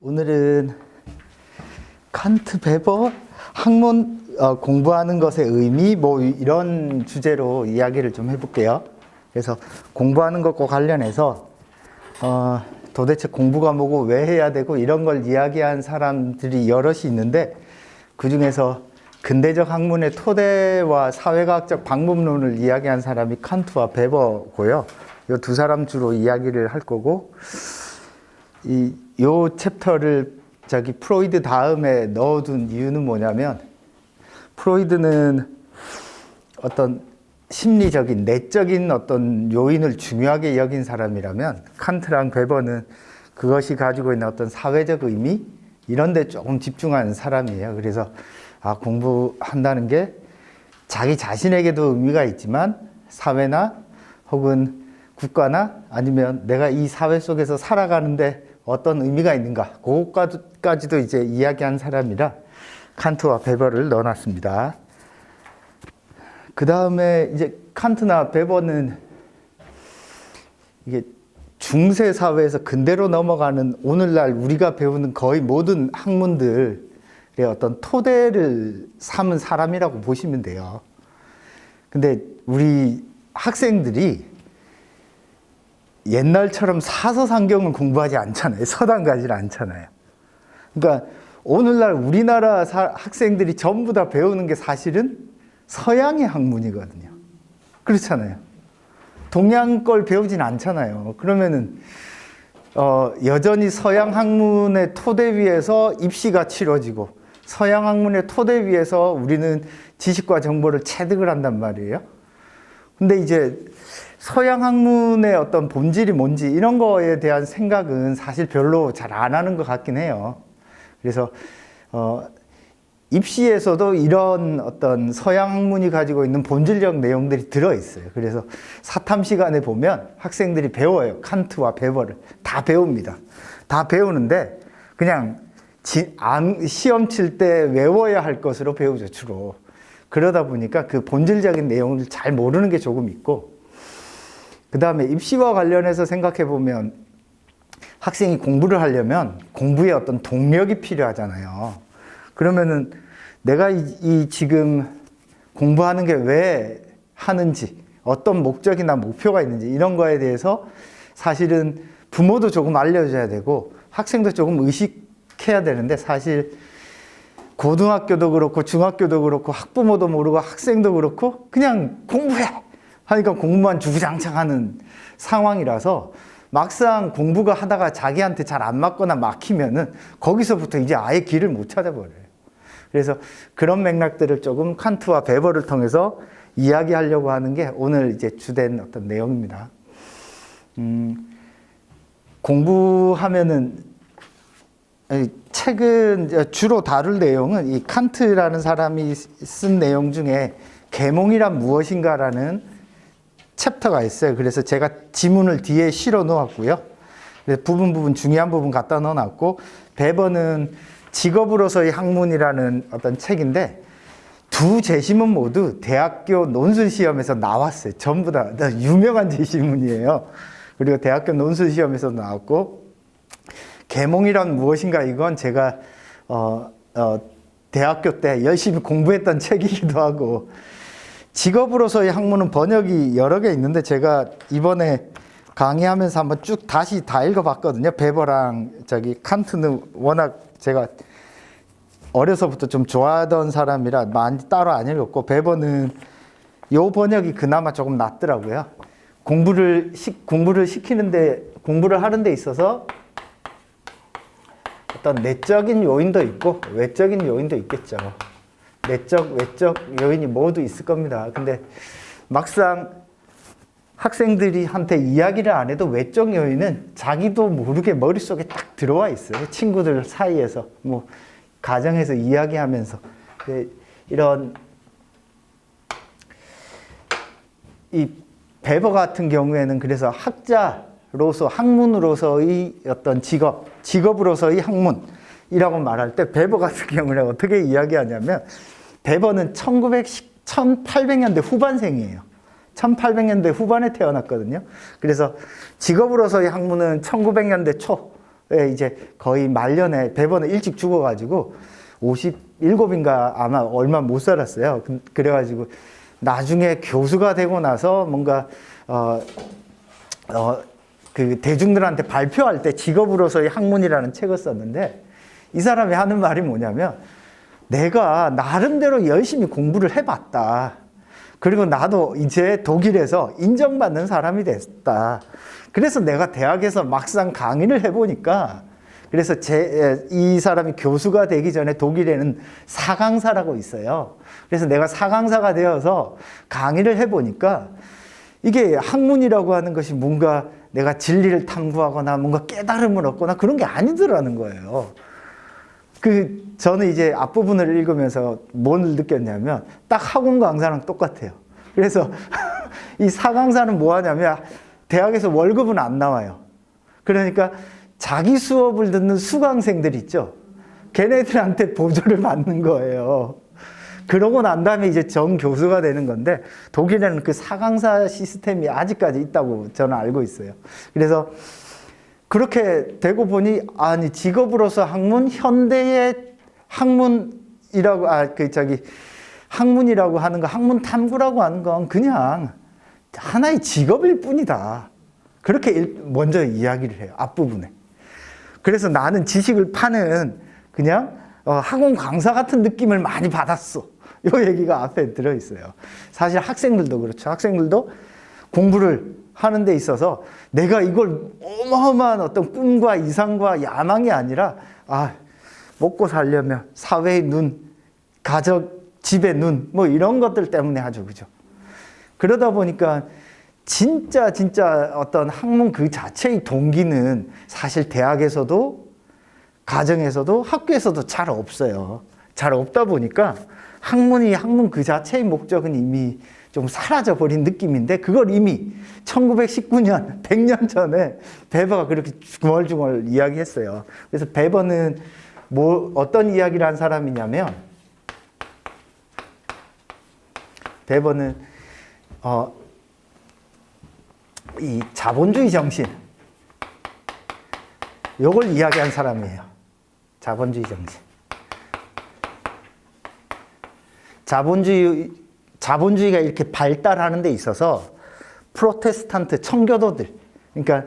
오늘은 칸트, 베버, 학문 공부하는 것의 의미 뭐 이런 주제로 이야기를 좀 해볼게요. 그래서 공부하는 것과 관련해서 도대체 공부가 뭐고 왜 해야 되고 이런 걸 이야기한 사람들이 여럿이 있는데, 그 중에서 근대적 학문의 토대와 사회과학적 방법론을 이야기한 사람이 칸트와 베버고요. 이 두 사람 주로 이야기를 할 거고, 요 챕터를 프로이드 다음에 넣어둔 이유는 뭐냐면, 프로이드는 어떤 심리적인, 내적인 어떤 요인을 중요하게 여긴 사람이라면, 칸트랑 베버는 그것이 가지고 있는 어떤 사회적 의미, 이런 데 조금 집중하는 사람이에요. 그래서 공부한다는 게 자기 자신에게도 의미가 있지만, 사회나 혹은 국가나 아니면 내가 이 사회 속에서 살아가는데 어떤 의미가 있는가, 그것까지도 이제 이야기한 사람이라 칸트와 베버를 넣어놨습니다. 그 다음에 이제 칸트나 베버는 이게 중세 사회에서 근대로 넘어가는 오늘날 우리가 배우는 거의 모든 학문들의 어떤 토대를 삼은 사람이라고 보시면 돼요. 근데 우리 학생들이 옛날처럼 사서상경을 공부하지 않잖아요. 서당 가지 않잖아요. 그러니까 오늘날 우리나라 학생들이 전부 다 배우는 게 사실은 서양의 학문이거든요. 그렇잖아요. 동양 걸 배우진 않잖아요. 그러면은 여전히 서양 학문의 토대 위에서 입시가 치러지고, 서양 학문의 토대 위에서 우리는 지식과 정보를 체득을 한단 말이에요. 근데 이제 서양 학문의 어떤 본질이 뭔지 이런 거에 대한 생각은 사실 별로 잘 안 하는 것 같긴 해요. 그래서 입시에서도 이런 어떤 서양 학문이 가지고 있는 본질적 내용들이 들어있어요. 그래서 사탐 시간에 보면 학생들이 배워요. 칸트와 베버를 다 배웁니다. 다 배우는데 그냥 시험 칠 때 외워야 할 것으로 배우죠, 주로. 그러다 보니까 그 본질적인 내용을 잘 모르는 게 조금 있고, 그 다음에 입시와 관련해서 생각해 보면 학생이 공부를 하려면 공부에 어떤 동력이 필요하잖아요. 그러면은 내가 지금 공부하는 게 왜 하는지, 어떤 목적이나 목표가 있는지 이런 거에 대해서 사실은 부모도 조금 알려줘야 되고 학생도 조금 의식해야 되는데, 사실 고등학교도 그렇고 중학교도 그렇고 학부모도 모르고 학생도 그렇고 그냥 공부해 하니까 공부만 주구장창 하는 상황이라서, 막상 공부가 하다가 자기한테 잘 안 맞거나 막히면은 거기서부터 이제 아예 길을 못 찾아버려요. 그래서 그런 맥락들을 조금 칸트와 베버를 통해서 이야기하려고 하는 게 오늘 이제 주된 어떤 내용입니다. 공부하면은, 책은 주로 다룰 내용은 이 칸트라는 사람이 쓴 내용 중에 계몽이란 무엇인가라는 챕터가 있어요. 그래서 제가 지문을 뒤에 실어 놓았고요. 부분 중요한 부분 갖다 넣어놨고, 베버는 직업으로서의 학문이라는 어떤 책인데, 두 제시문 모두 대학교 논술 시험에서 나왔어요. 전부 다 유명한 제시문이에요. 그리고 대학교 논술 시험에서 나왔고, 계몽이란 무엇인가, 이건 제가 대학교 때 열심히 공부했던 책이기도 하고, 직업으로서의 학문은 번역이 여러 개 있는데 제가 이번에 강의하면서 한번 쭉 다시 다 읽어봤거든요. 베버랑 칸트는 워낙 제가 어려서부터 좀 좋아하던 사람이라 많이 따로 안 읽었고, 베버는 요 번역이 그나마 조금 낫더라고요. 공부를 하는 데 있어서 어떤 내적인 요인도 있고 외적인 요인도 있겠죠. 내적, 외적 요인이 모두 있을 겁니다. 근데 막상 학생들이 한테 이야기를 안 해도 외적 요인은 자기도 모르게 머릿속에 딱 들어와 있어요. 친구들 사이에서, 뭐 가정에서 이야기하면서. 이런 이 베버 같은 경우에는 그래서 학자로서, 학문으로서의 어떤 직업으로서의 학문이라고 말할 때 베버 같은 경우는 어떻게 이야기하냐면, 베버는 1800년대 후반생이에요. 1800년대 후반에 태어났거든요. 그래서 직업으로서의 학문은 1900년대 초에 이제 거의 말년에 배번은 일찍 죽어가지고 57인가 아마 얼마 못 살았어요. 그래가지고 나중에 교수가 되고 나서 뭔가 그 대중들한테 발표할 때 직업으로서의 학문이라는 책을 썼는데, 이 사람이 하는 말이 뭐냐면, 내가 나름대로 열심히 공부를 해봤다. 그리고 나도 이제 독일에서 인정받는 사람이 됐다. 그래서 내가 대학에서 막상 강의를 해보니까, 그래서 이 사람이 교수가 되기 전에 독일에는 사강사라고 있어요. 그래서 내가 사강사가 되어서 강의를 해보니까 이게 학문이라고 하는 것이 뭔가 내가 진리를 탐구하거나 뭔가 깨달음을 얻거나 그런 게 아니더라는 거예요. 저는 이제 앞부분을 읽으면서 뭘 느꼈냐면 딱 학원 강사랑 똑같아요. 그래서 이 사강사는 뭐 하냐면 대학에서 월급은 안 나와요. 그러니까 자기 수업을 듣는 수강생들 있죠. 걔네들한테 보조를 받는 거예요. 그러고 난 다음에 이제 정 교수가 되는 건데, 독일에는 그 사강사 시스템이 아직까지 있다고 저는 알고 있어요. 그래서 그렇게 되고 보니, 아니, 직업으로서 학문, 현대의 학문이라고, 학문이라고 하는 거, 학문 탐구라고 하는 건 그냥 하나의 직업일 뿐이다. 그렇게 먼저 이야기를 해요, 앞부분에. 그래서 나는 지식을 파는 그냥 학원 강사 같은 느낌을 많이 받았어. 이 얘기가 앞에 들어있어요. 사실 학생들도 그렇죠. 학생들도 공부를 하는 데 있어서 내가 이걸 어마어마한 어떤 꿈과 이상과 야망이 아니라, 먹고 살려면 사회의 눈, 가족, 집의 눈, 뭐 이런 것들 때문에 하죠. 그죠? 그러다 보니까 진짜 어떤 학문 그 자체의 동기는 사실 대학에서도, 가정에서도, 학교에서도 잘 없어요. 잘 없다 보니까 학문 그 자체의 목적은 이미 좀 사라져 버린 느낌인데, 그걸 이미 1919년, 100년 전에 베버가 그렇게 중얼중얼 이야기했어요. 그래서 베버는 어떤 이야기를 한 사람이냐면, 베버는 이 자본주의 정신, 요걸 이야기한 사람이에요. 자본주의 정신. 자본주의가 이렇게 발달하는 데 있어서 프로테스탄트 청교도들, 그러니까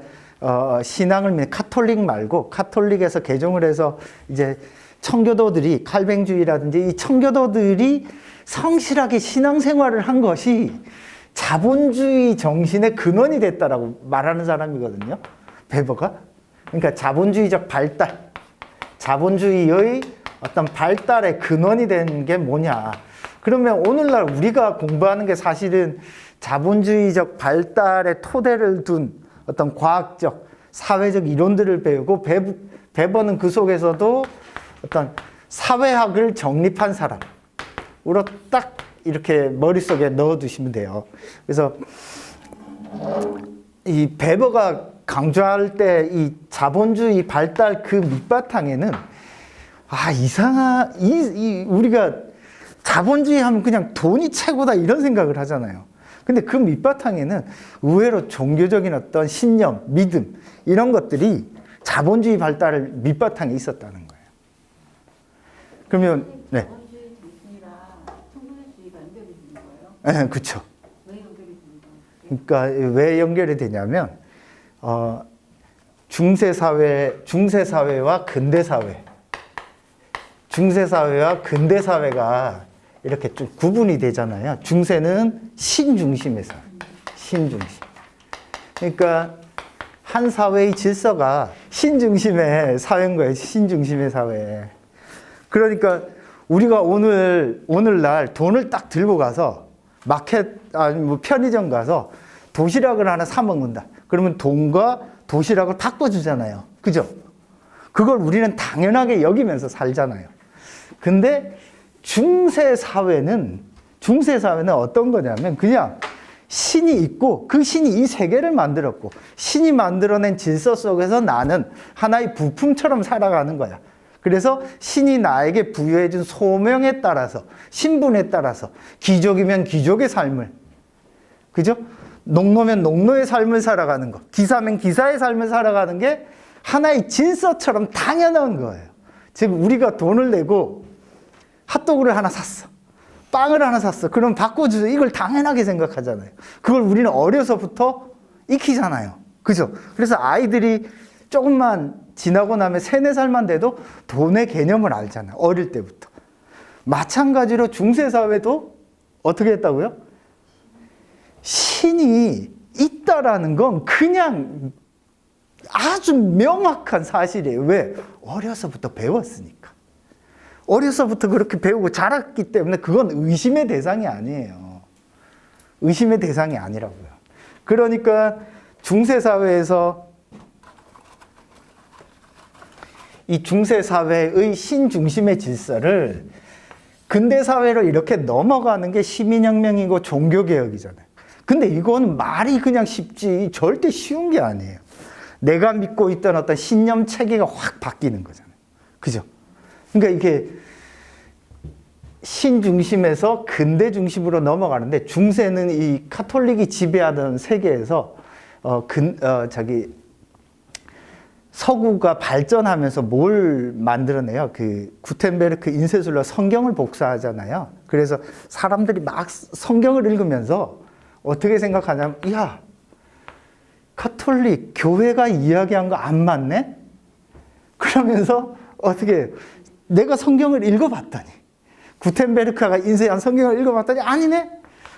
신앙을 믿는 카톨릭 말고, 카톨릭에서 개종을 해서 이제 청교도들이, 칼뱅주의라든지 이 청교도들이 성실하게 신앙생활을 한 것이 자본주의 정신의 근원이 됐다라고 말하는 사람이거든요, 베버가. 그러니까 자본주의적 발달, 자본주의의 어떤 발달의 근원이 된 게 뭐냐. 그러면 오늘날 우리가 공부하는 게 사실은 자본주의적 발달의 토대를 둔 어떤 과학적, 사회적 이론들을 배우고, 베버는 그 속에서도 어떤 사회학을 정립한 사람으로 딱 이렇게 머릿속에 넣어두시면 돼요. 그래서 이 베버가 강조할 때 이 자본주의 발달 그 밑바탕에는, 우리가 자본주의 하면 그냥 돈이 최고다 이런 생각을 하잖아요. 근데 그 밑바탕에는 의외로 종교적인 어떤 신념, 믿음, 이런 것들이 자본주의 발달을 밑바탕에 있었다는 거예요. 그러면, 네. 자본주의 정신이랑 청소년주의가 연결이 되는 거예요? 네, 그렇죠. 왜 연결이 되는 거예요? 그러니까 왜 연결이 되냐면, 중세사회와 근대사회, 중세사회와 근대사회가 이렇게 좀 구분이 되잖아요. 중세는 신중심의 사회, 신중심. 그러니까 한 사회의 질서가 신중심의 사회인 거예요. 신중심의 사회. 그러니까 우리가 오늘날 돈을 딱 들고 가서 편의점 가서 도시락을 하나 사 먹는다. 그러면 돈과 도시락을 바꿔주잖아요. 그죠? 그걸 우리는 당연하게 여기면서 살잖아요. 근데 중세 사회는 어떤 거냐면, 그냥 신이 있고 그 신이 이 세계를 만들었고, 신이 만들어낸 질서 속에서 나는 하나의 부품처럼 살아가는 거야. 그래서 신이 나에게 부여해준 소명에 따라서, 신분에 따라서, 귀족이면 귀족의 삶을, 그죠? 농노면 농노의 삶을 살아가는 것, 기사면 기사의 삶을 살아가는 게 하나의 질서처럼 당연한 거예요. 즉 우리가 돈을 내고 핫도그를 하나 샀어. 빵을 하나 샀어. 그럼 바꿔주세요. 이걸 당연하게 생각하잖아요. 그걸 우리는 어려서부터 익히잖아요. 그죠? 그래서 아이들이 조금만 지나고 나면 3, 4살만 돼도 돈의 개념을 알잖아요. 어릴 때부터. 마찬가지로 중세사회도 어떻게 했다고요? 신이 있다라는 건 그냥 아주 명확한 사실이에요. 왜? 어려서부터 배웠으니까. 어려서부터 그렇게 배우고 자랐기 때문에 그건 의심의 대상이 아니에요. 의심의 대상이 아니라고요. 그러니까 중세사회에서 이 중세사회의 신중심의 질서를 근대사회로 이렇게 넘어가는 게 시민혁명이고 종교개혁이잖아요. 근데 이건 말이 그냥 쉽지 절대 쉬운 게 아니에요. 내가 믿고 있던 어떤 신념 체계가 확 바뀌는 거잖아요. 그죠? 그러니까 이게 신중심에서 근대 중심으로 넘어가는데 중세는 이 카톨릭이 지배하던 세계에서 서구가 발전하면서 뭘 만들어내요? 그 구텐베르크 인쇄술로 성경을 복사하잖아요. 그래서 사람들이 막 성경을 읽으면서 어떻게 생각하냐면, 야, 카톨릭 교회가 이야기한 거 안 맞네? 그러면서 어떻게 내가 성경을 읽어봤더니 구텐베르크가 인쇄한 성경을 읽어봤더니 아니네?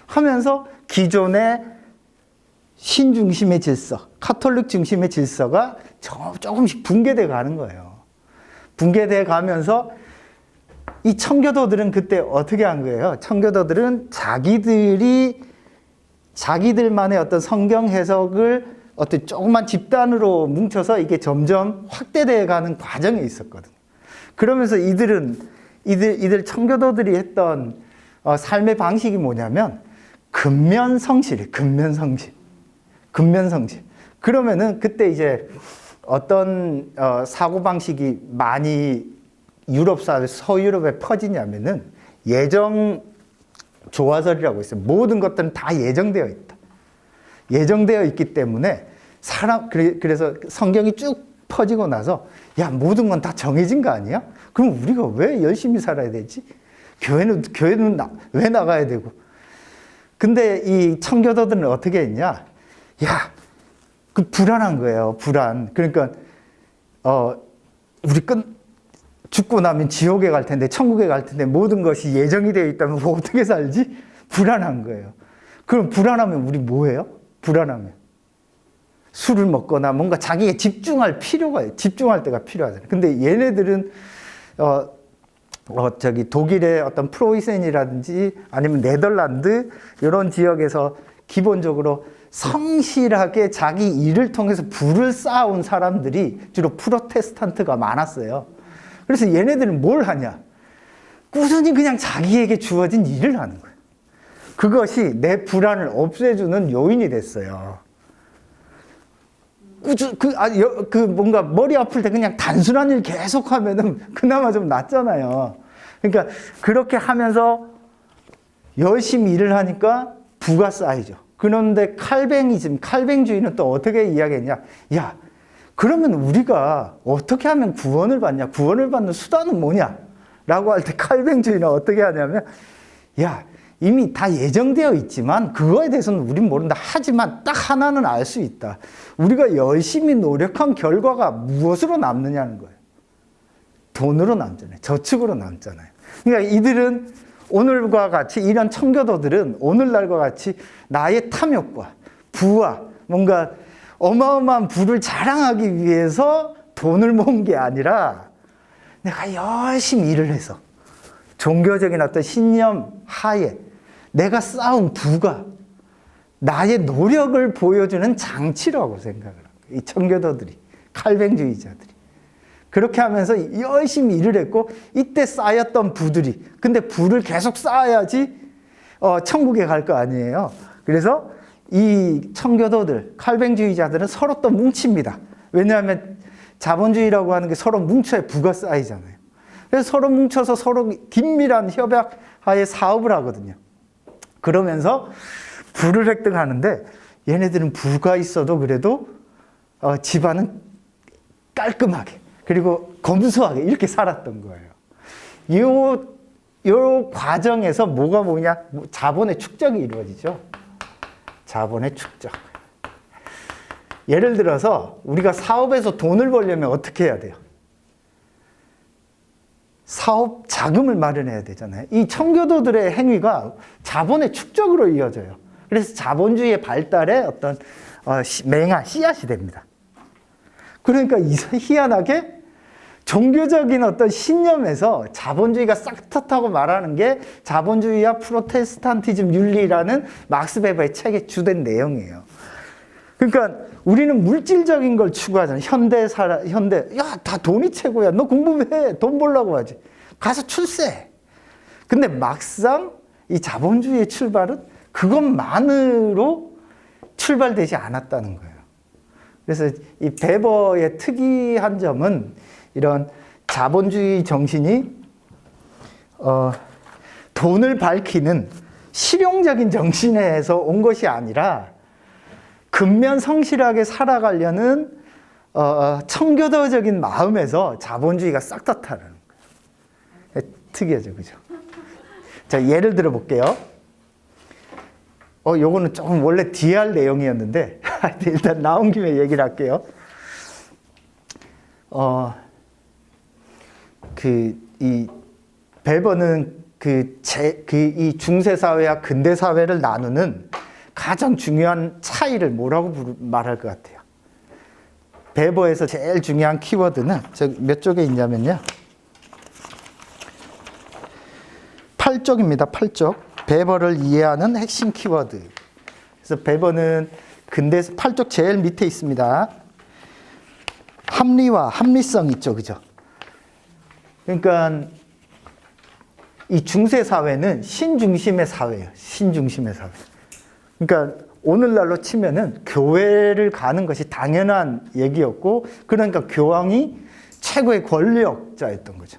하면서 기존의 신중심의 질서, 카톨릭 중심의 질서가 조금씩 붕괴돼 가는 거예요. 붕괴돼 가면서 이 청교도들은 그때 어떻게 한 거예요? 청교도들은 자기들만의 어떤 성경 해석을 어떤 조그만 집단으로 뭉쳐서 이게 점점 확대돼 가는 과정에 있었거든요. 그러면서 이들 청교도들이 했던 삶의 방식이 뭐냐면 근면성실이에요. 근면성실. 그러면은 그때 이제 어떤 사고방식이 많이 서유럽에 퍼지냐면은 예정 조화설이라고 있어요. 모든 것들은 다 예정되어 있다. 예정되어 있기 때문에 그래서 성경이 쭉 퍼지고 나서 야, 모든 건 다 정해진 거 아니야? 그럼 우리가 왜 열심히 살아야 되지? 교회는 왜 나가야 되고? 근데 이 청교도들은 어떻게 했냐? 야, 그 불안한 거예요. 불안. 그러니까 우리 죽고 나면 지옥에 갈 텐데 천국에 갈 텐데 모든 것이 예정이 되어 있다면 뭐 어떻게 살지? 불안한 거예요. 그럼 불안하면 우리 뭐 해요? 불안하면 술을 먹거나 뭔가 자기가 집중할 때가 필요하잖아요. 근데 얘네들은 독일의 어떤 프로이센이라든지 아니면 네덜란드 이런 지역에서 기본적으로 성실하게 자기 일을 통해서 부를 쌓아온 사람들이 주로 프로테스탄트가 많았어요. 그래서 얘네들은 뭘 하냐? 꾸준히 그냥 자기에게 주어진 일을 하는 거예요. 그것이 내 불안을 없애주는 요인이 됐어요. 뭔가 머리 아플 때 그냥 단순한 일 계속 하면은 그나마 좀 낫잖아요. 그러니까 그렇게 하면서 열심히 일을 하니까 부가 쌓이죠. 그런데 칼뱅주의는 또 어떻게 이야기했냐? 야, 그러면 우리가 어떻게 하면 구원을 받냐? 구원을 받는 수단은 뭐냐? 라고 할 때 칼뱅주의는 어떻게 하냐면, 야, 이미 다 예정되어 있지만 그거에 대해서는 우린 모른다. 하지만 딱 하나는 알 수 있다. 우리가 열심히 노력한 결과가 무엇으로 남느냐는 거예요. 돈으로 남잖아요. 저축으로 남잖아요. 그러니까 이들은 오늘과 같이 이런 청교도들은 오늘날과 같이 나의 탐욕과 부와 뭔가 어마어마한 부를 자랑하기 위해서 돈을 모은 게 아니라 내가 열심히 일을 해서 종교적인 어떤 신념 하에 내가 쌓은 부가 나의 노력을 보여주는 장치라고 생각을 합니다. 이 청교도들이, 칼뱅주의자들이. 그렇게 하면서 열심히 일을 했고 이때 쌓였던 부들이, 근데 부를 계속 쌓아야지 천국에 갈 거 아니에요. 그래서 이 청교도들, 칼뱅주의자들은 서로 또 뭉칩니다. 왜냐하면 자본주의라고 하는 게 서로 뭉쳐야 부가 쌓이잖아요. 그래서 서로 뭉쳐서 서로 긴밀한 협약하에 사업을 하거든요. 그러면서 부를 획득하는데 얘네들은 부가 있어도 그래도 집안은 깔끔하게 그리고 검소하게 이렇게 살았던 거예요. 요 과정에서 뭐냐? 자본의 축적이 이루어지죠. 자본의 축적. 예를 들어서 우리가 사업에서 돈을 벌려면 어떻게 해야 돼요? 사업 자금을 마련해야 되잖아요. 이 청교도들의 행위가 자본의 축적으로 이어져요. 그래서 자본주의의 발달에 어떤 맹한 씨앗이 됩니다. 그러니까 희한하게 종교적인 어떤 신념에서 자본주의가 싹 텄다고 말하는 게 자본주의와 프로테스탄티즘 윤리라는 막스 베버의 책의 주된 내용이에요. 그러니까 우리는 물질적인 걸 추구하잖아요. 야, 다 돈이 최고야. 너 공부해. 돈 벌라고 하지. 가서 출세. 근데 막상 이 자본주의의 출발은 그것만으로 출발되지 않았다는 거예요. 그래서 이 베버의 특이한 점은 이런 자본주의 정신이 돈을 밝히는 실용적인 정신에서 온 것이 아니라 근면 성실하게 살아가려는 청교도적인 마음에서 자본주의가 싹 텄다는 거예요. 특이하죠, 그죠? 자, 예를 들어 볼게요. 요거는 조금 원래 뒤에 할 내용이었는데 일단 나온 김에 얘기를 할게요. 이 베버는 이 중세 사회와 근대 사회를 나누는 가장 중요한 차이를 뭐라고 말할 것 같아요? 베버에서 제일 중요한 키워드는 몇 쪽에 있냐면요. 8쪽입니다. 8쪽. 베버를 이해하는 핵심 키워드. 그래서 베버는 근대에서 8쪽 제일 밑에 있습니다. 합리와 합리성 있죠, 그죠? 그러니까 이 중세 사회는 신중심의 사회예요. 신중심의 사회. 그러니까 오늘날로 치면은 교회를 가는 것이 당연한 얘기였고, 그러니까 교황이 최고의 권력자였던 거죠.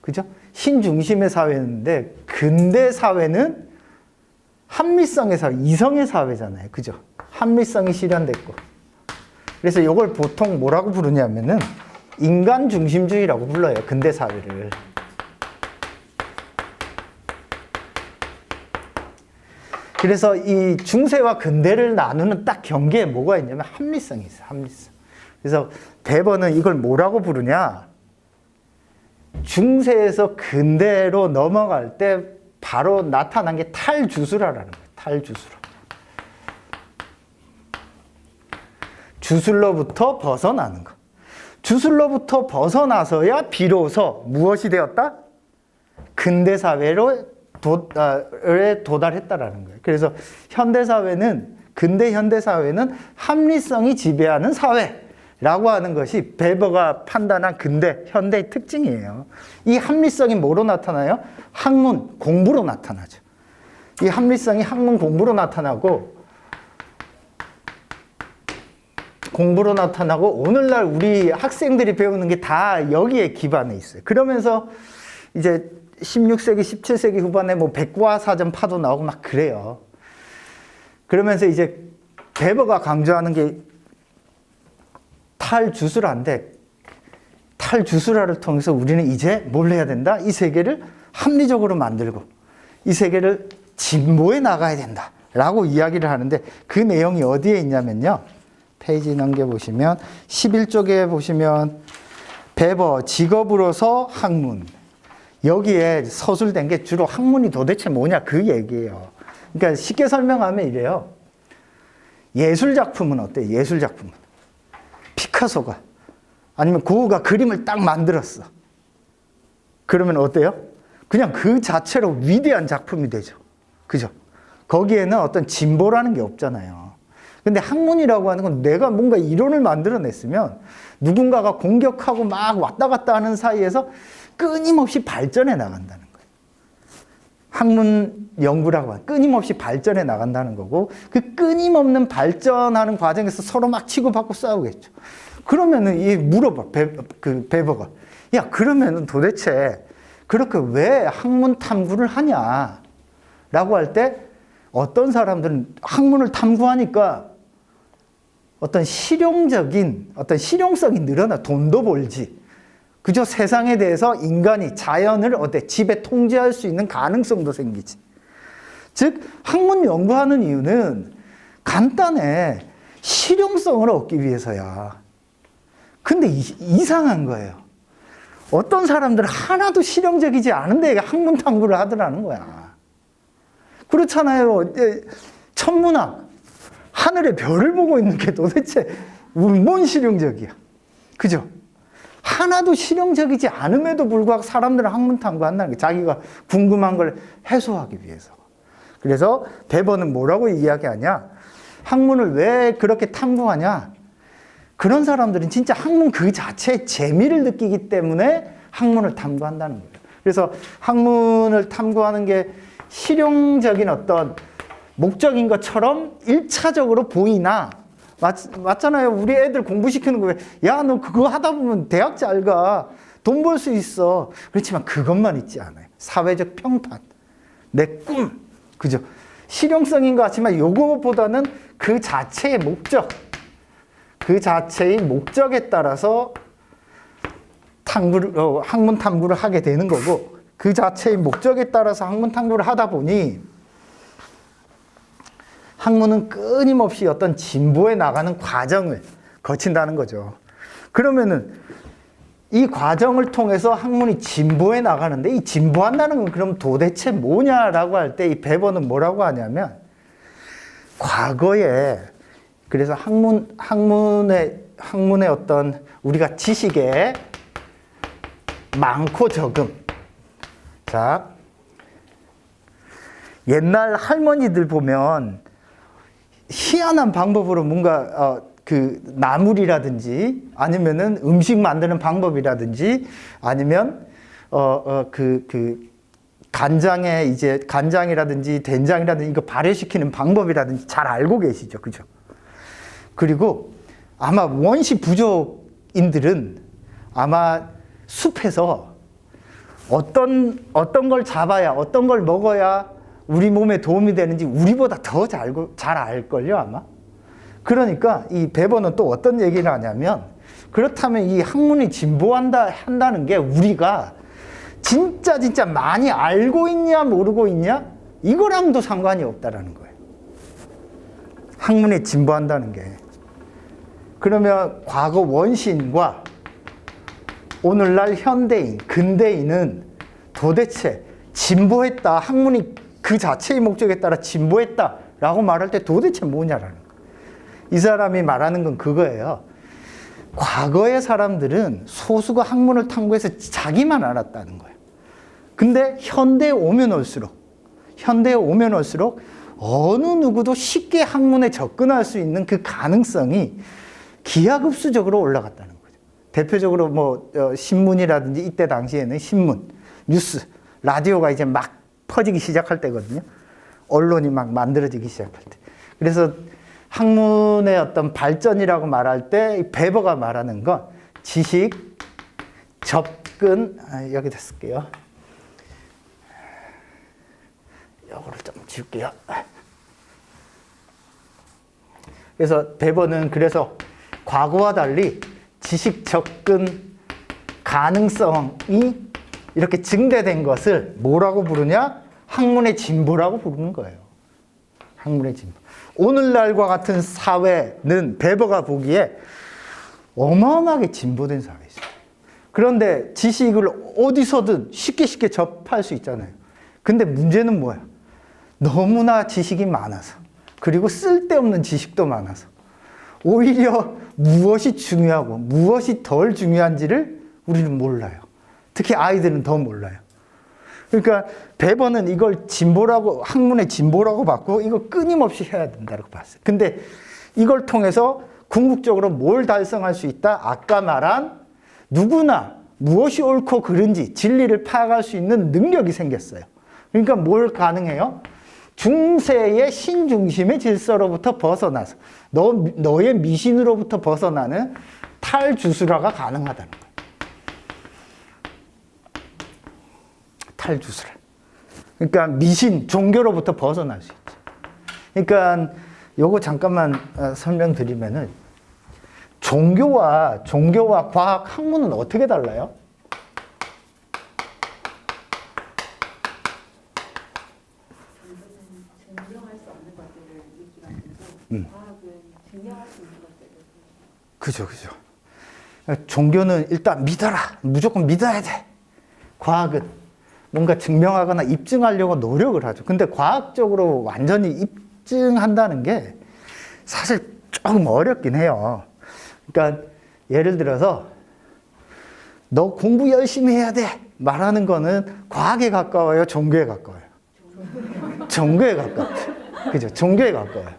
그죠? 신중심의 사회였는데, 근대 사회는 합리성의 사회, 이성의 사회잖아요. 그죠? 합리성이 실현됐고. 그래서 이걸 보통 뭐라고 부르냐면은 인간 중심주의라고 불러요. 근대 사회를. 그래서 이 중세와 근대를 나누는 딱 경계에 뭐가 있냐면 합리성이 있어요. 합리성. 그래서 베버는 이걸 뭐라고 부르냐? 중세에서 근대로 넘어갈 때 바로 나타난 게 탈주술화라는 거예요. 탈주술화. 주술로부터 벗어나는 거. 주술로부터 벗어나서야 비로소 무엇이 되었다? 근대 사회로 도달했다라는 거예요. 그래서 현대사회는, 근대 현대사회는 합리성이 지배하는 사회라고 하는 것이 베버가 판단한 근대, 현대의 특징이에요. 이 합리성이 뭐로 나타나요? 학문, 공부로 나타나죠. 이 합리성이 학문, 공부로 나타나고 오늘날 우리 학생들이 배우는 게 다 여기에 기반해 있어요. 그러면서 이제 16세기, 17세기 후반에 뭐 백과사전 파도 나오고 막 그래요. 그러면서 이제 베버가 강조하는 게 탈주술화인데, 탈주술화를 통해서 우리는 이제 뭘 해야 된다? 이 세계를 합리적으로 만들고 이 세계를 진보해 나가야 된다라고 이야기를 하는데, 그 내용이 어디에 있냐면요. 페이지 넘겨보시면 11쪽에 보시면 베버 직업으로서 학문, 여기에 서술된 게 주로 학문이 도대체 뭐냐 그 얘기예요. 그러니까 쉽게 설명하면 이래요. 예술작품은 어때요? 예술작품은 피카소가 아니면 고흐가 그림을 딱 만들었어. 그러면 어때요? 그냥 그 자체로 위대한 작품이 되죠. 그죠? 거기에는 어떤 진보라는 게 없잖아요. 근데 학문이라고 하는 건 내가 뭔가 이론을 만들어냈으면 누군가가 공격하고 막 왔다 갔다 하는 사이에서 끊임없이 발전해 나간다는 거예요. 학문 연구라고 하는 끊임없이 발전해 나간다는 거고, 그 끊임없는 발전하는 과정에서 서로 막 치고받고 싸우겠죠. 그러면은 물어봐, 베버가. 야, 그러면은 도대체 그렇게 왜 학문 탐구를 하냐? 라고 할 때 어떤 사람들은 학문을 탐구하니까 어떤 실용적인 어떤 실용성이 늘어나 돈도 벌지. 그저 세상에 대해서 인간이 자연을 지배 통제할 수 있는 가능성도 생기지. 즉 학문 연구하는 이유는 간단해. 실용성을 얻기 위해서야. 근데 이상한 거예요. 어떤 사람들은 하나도 실용적이지 않은데 학문 탐구를 하더라는 거야. 그렇잖아요. 천문학, 하늘의 별을 보고 있는 게 도대체 뭔 실용적이야. 그죠? 하나도 실용적이지 않음에도 불구하고 사람들은 학문 탐구한다는 게 자기가 궁금한 걸 해소하기 위해서. 그래서 베버는 뭐라고 이야기하냐? 학문을 왜 그렇게 탐구하냐? 그런 사람들은 진짜 학문 그 자체의 재미를 느끼기 때문에 학문을 탐구한다는 거예요. 그래서 학문을 탐구하는 게 실용적인 어떤 목적인 것처럼 1차적으로 보이나? 맞잖아요. 우리 애들 공부시키는 거 왜, 야, 너 그거 하다 보면 대학 잘 가. 돈 벌 수 있어. 그렇지만 그것만 있지 않아요. 사회적 평판, 내 꿈. 그죠? 실용성인 것 같지만 요거보다는 그 자체의 목적, 그 자체의 목적에 따라서 학문 탐구를 하게 되는 거고, 그 자체의 목적에 따라서 학문 탐구를 하다 보니 학문은 끊임없이 어떤 진보해 나가는 과정을 거친다는 거죠. 그러면은 이 과정을 통해서 학문이 진보해 나가는데, 이 진보한다는 건 그럼 도대체 뭐냐라고 할 때 이 베버는 뭐라고 하냐면, 과거에, 그래서 학문의 어떤 우리가 지식의 많고 적음. 자, 옛날 할머니들 보면 희한한 방법으로 뭔가 그 나물이라든지 아니면은 음식 만드는 방법이라든지 아니면 간장에 이제 간장이라든지 된장이라든지 이거 발효시키는 방법이라든지 잘 알고 계시죠, 그죠? 그리고 아마 원시 부족인들은 아마 숲에서 어떤 걸 잡아야, 어떤 걸 먹어야 우리 몸에 도움이 되는지 우리보다 더 잘 알걸요, 아마. 그러니까 이 베버는 또 어떤 얘기를 하냐면, 그렇다면 이 학문이 한다는 게 우리가 진짜 많이 알고 있냐 모르고 있냐 이거랑도 상관이 없다라는 거예요. 학문이 진보한다는 게. 그러면 과거 원시인과 오늘날 현대인, 근대인은 도대체 진보했다, 학문이 그 자체의 목적에 따라 진보했다라고 말할 때 도대체 뭐냐라는 거예요. 이 사람이 말하는 건 그거예요. 과거의 사람들은 소수가 학문을 탐구해서 자기만 알았다는 거예요. 근데 현대에 오면 올수록 어느 누구도 쉽게 학문에 접근할 수 있는 그 가능성이 기하급수적으로 올라갔다는 거죠. 대표적으로 뭐 신문이라든지 이때 당시에는 신문, 뉴스, 라디오가 이제 막 퍼지기 시작할 때거든요. 언론이 막 만들어지기 시작할 때. 그래서 학문의 어떤 발전이라고 말할 때 베버가 말하는 건 지식, 접근, 여기다 쓸게요. 이거를 좀 지울게요. 그래서 베버는 그래서 과거와 달리 지식 접근 가능성이 이렇게 증대된 것을 뭐라고 부르냐? 학문의 진보라고 부르는 거예요. 학문의 진보. 오늘날과 같은 사회는 베버가 보기에 어마어마하게 진보된 사회죠. 그런데 지식을 어디서든 쉽게 접할 수 있잖아요. 근데 문제는 뭐야? 너무나 지식이 많아서, 그리고 쓸데없는 지식도 많아서 오히려 무엇이 중요하고 무엇이 덜 중요한지를 우리는 몰라요. 특히 아이들은 더 몰라요. 그러니까 베버는 이걸 진보라고, 학문의 진보라고 봤고 이거 끊임없이 해야 된다고 봤어요. 근데 이걸 통해서 궁극적으로 뭘 달성할 수 있다? 아까 말한 누구나 무엇이 옳고 그른지 진리를 파악할 수 있는 능력이 생겼어요. 그러니까 뭘 가능해요? 중세의 신중심의 질서로부터 벗어나서 너의 미신으로부터 벗어나는 탈주술화가 가능하다는 거예요. 탈주술화. 그러니까 미신, 종교로부터 벗어날 수 있죠. 그러니까 요거 잠깐만 설명드리면은 종교와 과학, 학문은 어떻게 달라요? 증명할 수 없는 것들을 얘기하는데 과학은 증명할 수 있는 것들을 그죠. 종교는 일단 믿어라. 무조건 믿어야 돼. 과학은 뭔가 증명하거나 입증하려고 노력을 하죠. 근데 과학적으로 완전히 입증한다는 게 사실 조금 어렵긴 해요. 그러니까 예를 들어서 너 공부 열심히 해야 돼 말하는 거는 과학에 가까워요, 종교에 가까워요? 종교에 가깝죠. 그죠? 종교에 가까워요.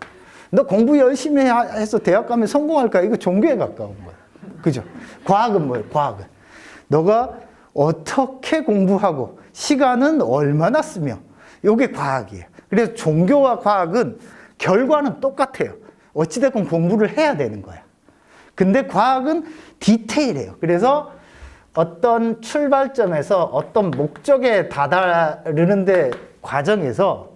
너 공부 열심히 해서 대학 가면 성공할까? 이거 종교에 가까운 거예요. 그죠? 과학은 뭐예요? 과학은 너가 어떻게 공부하고 시간은 얼마나 쓰며 이게 과학이에요. 그래서 종교와 과학은 결과는 똑같아요. 어찌됐건 공부를 해야 되는 거야. 근데 과학은 디테일해요. 그래서 어떤 출발점에서 어떤 목적에 다다르는데 과정에서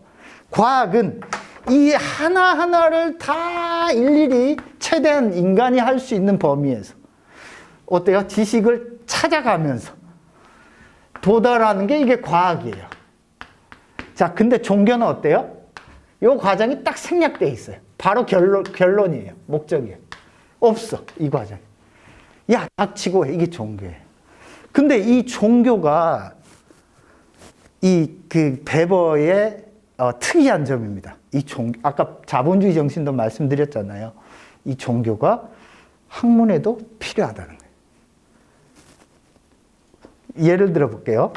과학은 이 하나하나를 다 일일이 최대한 인간이 할 수 있는 범위에서 어때요? 지식을 찾아가면서 도달하는 게 이게 과학이에요. 자, 근데 종교는 어때요? 이 과정이 딱 생략되어 있어요. 바로 결론이에요. 목적이에요. 없어, 이 과정. 야, 닥치고 해. 이게 종교예요. 근데 이 종교가 베버의 특이한 점입니다. 아까 자본주의 정신도 말씀드렸잖아요. 이 종교가 학문에도 필요하다는 거예요. 예를 들어 볼게요.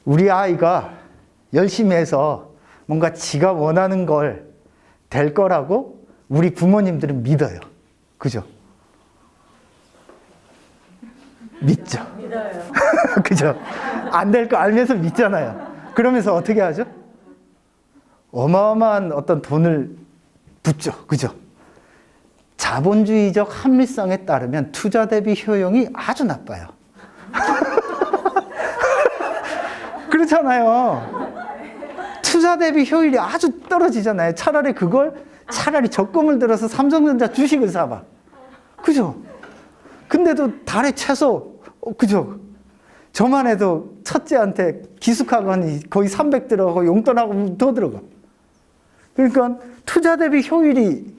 우리 아이가 열심히 해서 뭔가 지가 원하는 걸 될 거라고 우리 부모님들은 믿어요. 그죠? 믿죠? 믿어요. 그죠? 안 될 거 알면서 믿잖아요. 그러면서 어떻게 하죠? 어마어마한 어떤 돈을 붓죠. 그죠? 자본주의적 합리성에 따르면 투자 대비 효용이 아주 나빠요. 그렇잖아요. 투자 대비 효율이 아주 떨어지잖아요. 차라리 적금을 들어서 삼성전자 주식을 사봐. 그죠? 근데도 달에 최소, 그죠? 저만 해도 첫째한테 기숙학원이 거의 300 들어가고 용돈하고 더 들어가. 그러니까 투자 대비 효율이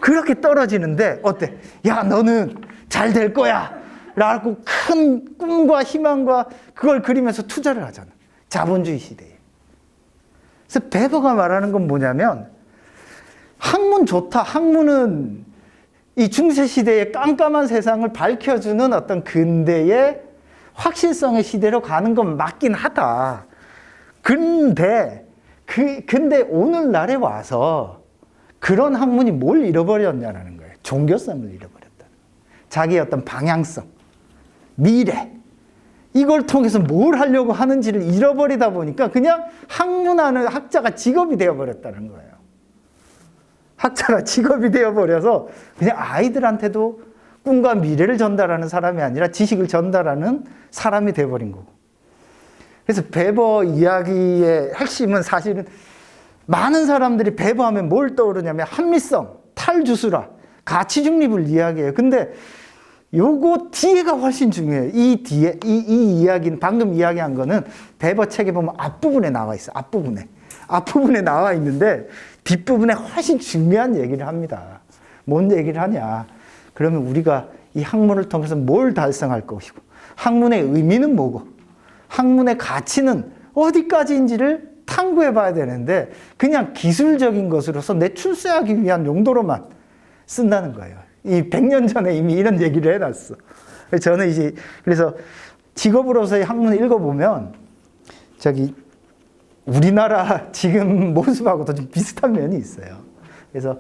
그렇게 떨어지는데 어때? 야, 너는 잘 될 거야 라고 큰 꿈과 희망과 그걸 그리면서 투자를 하잖아. 자본주의 시대에. 그래서 베버가 말하는 건 뭐냐면 학문 좋다. 학문은 이 중세시대의 깜깜한 세상을 밝혀주는 어떤 근대의 확실성의 시대로 가는 건 맞긴 하다. 근데 오늘날에 와서 그런 학문이 뭘 잃어버렸냐는 거예요. 종교성을 잃어버렸다는 거예요. 자기의 어떤 방향성, 미래, 이걸 통해서 뭘 하려고 하는지를 잃어버리다 보니까 그냥 학문하는 학자가 직업이 되어버렸다는 거예요. 학자가 직업이 되어버려서 그냥 아이들한테도 꿈과 미래를 전달하는 사람이 아니라 지식을 전달하는 사람이 되어버린 거고. 그래서 베버 이야기의 핵심은 사실은 많은 사람들이 베버 하면 뭘 떠오르냐면 합리성, 탈주수라, 가치 중립을 이야기해요. 근데 요거 뒤에가 훨씬 중요해요. 이 뒤에, 이 이야기는, 방금 이야기한 거는 베버 책에 보면 앞부분에 나와 있어요. 앞부분에 나와 있는데 뒷부분에 훨씬 중요한 얘기를 합니다. 뭔 얘기를 하냐. 그러면 우리가 이 학문을 통해서 뭘 달성할 것이고, 학문의 의미는 뭐고, 학문의 가치는 어디까지인지를 탐구해 봐야 되는데 그냥 기술적인 것으로서 내 출세하기 위한 용도로만 쓴다는 거예요. 이 100년 전에 이미 이런 얘기를 해놨어. 저는 그래서 직업으로서의 학문을 읽어보면 우리나라 지금 모습하고도 좀 비슷한 면이 있어요. 그래서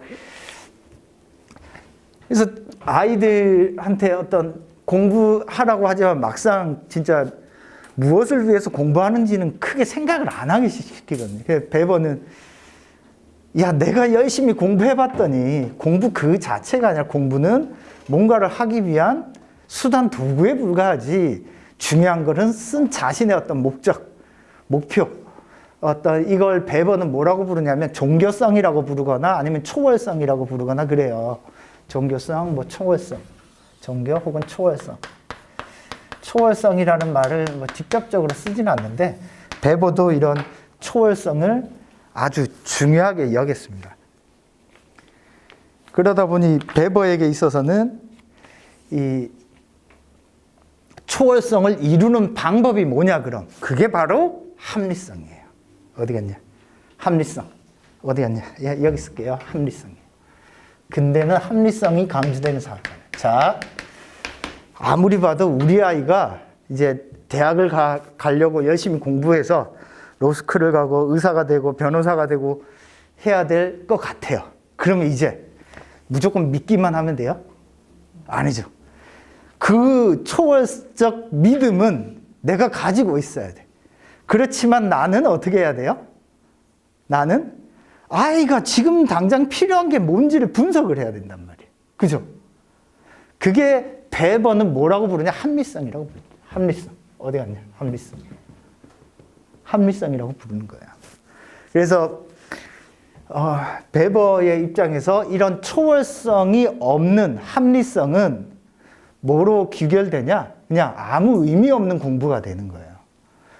아이들한테 어떤 공부하라고 하지만 막상 진짜 무엇을 위해서 공부하는지는 크게 생각을 안 하게 시키거든요. 그래서 베버는 야, 내가 열심히 공부해봤더니 공부 그 자체가 아니라 공부는 뭔가를 하기 위한 수단 도구에 불과하지 중요한 것은 쓴 자신의 어떤 목적, 목표, 어떤 이걸 배번은 뭐라고 부르냐면 종교성이라고 부르거나 아니면 초월성이라고 부르거나 그래요. 종교성, 뭐 초월성, 종교 혹은 초월성. 초월성이라는 말을 뭐 직접적으로 쓰지는 않는데 배버도 이런 초월성을 아주 중요하게 여겼습니다. 그러다 보니 배버에게 있어서는 이 초월성을 이루는 방법이 뭐냐 그럼 그게 바로 합리성이에요. 어디 갔냐? 합리성. 어디 갔냐? 여기 쓸게요. 합리성이에요. 근데는 합리성이 강조되는 사건. 자, 아무리 봐도 우리 아이가 이제 대학을 가려고 열심히 공부해서 로스쿨을 가고 의사가 되고 변호사가 되고 해야 될 것 같아요. 그러면 이제 무조건 믿기만 하면 돼요? 아니죠. 그 초월적 믿음은 내가 가지고 있어야 돼. 그렇지만 나는 어떻게 해야 돼요? 나는 아이가 지금 당장 필요한 게 뭔지를 분석을 해야 된단 말이에요. 그죠? 그게 배번은 뭐라고 부르냐? 합리성이라고 부르냐? 합리성. 어디 갔냐? 합리성. 합리성이라고 부르는 거야. 그래서 배버의 입장에서 이런 초월성이 없는 합리성은 뭐로 귀결되냐? 그냥 아무 의미 없는 공부가 되는 거예요.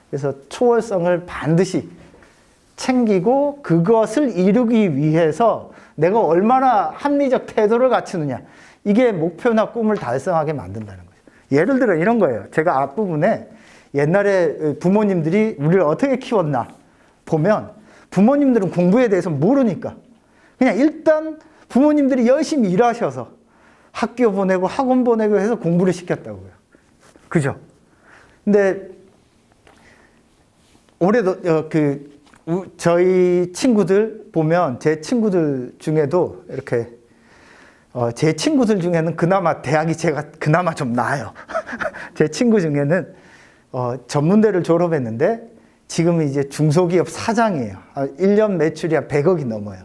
그래서 초월성을 반드시 챙기고 그것을 이루기 위해서 내가 얼마나 합리적 태도를 갖추느냐. 이게 목표나 꿈을 달성하게 만든다는 거죠. 예를 들어 이런 거예요. 제가 앞부분에 옛날에 부모님들이 우리를 어떻게 키웠나 보면 부모님들은 공부에 대해서 모르니까 그냥 일단 부모님들이 열심히 일하셔서 학교 보내고 학원 보내고 해서 공부를 시켰다고요. 그죠? 근데 올해도 저희 친구들 보면 제 친구들 중에도 이렇게 제 친구들 중에는 그나마 대학이 제가 그나마 좀 나아요. 제 친구 중에는 전문대를 졸업했는데 지금은 이제 중소기업 사장이에요. 1년 매출이 100억이 넘어요.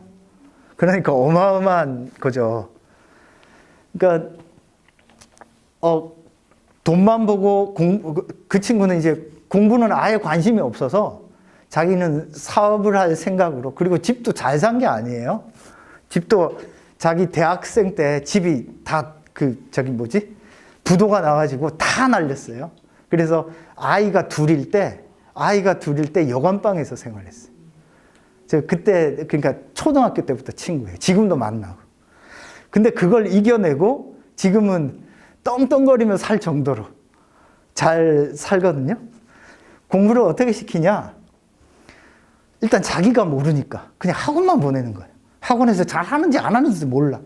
그러니까 어마어마한 거죠. 그러니까 돈만 보고 그 친구는 이제 공부는 아예 관심이 없어서 자기는 사업을 할 생각으로 그리고 집도 잘 산 게 아니에요. 집도 자기 대학생 때 집이 다 부도가 나가지고 다 날렸어요. 그래서 아이가 둘일 때 여관방에서 생활했어요. 제가 그때 그러니까 초등학교 때부터 친구예요. 지금도 만나고. 근데 그걸 이겨내고 지금은 떵떵거리며 살 정도로 잘 살거든요. 공부를 어떻게 시키냐? 일단 자기가 모르니까 그냥 학원만 보내는 거예요. 학원에서 잘하는지 안 하는지도 몰라.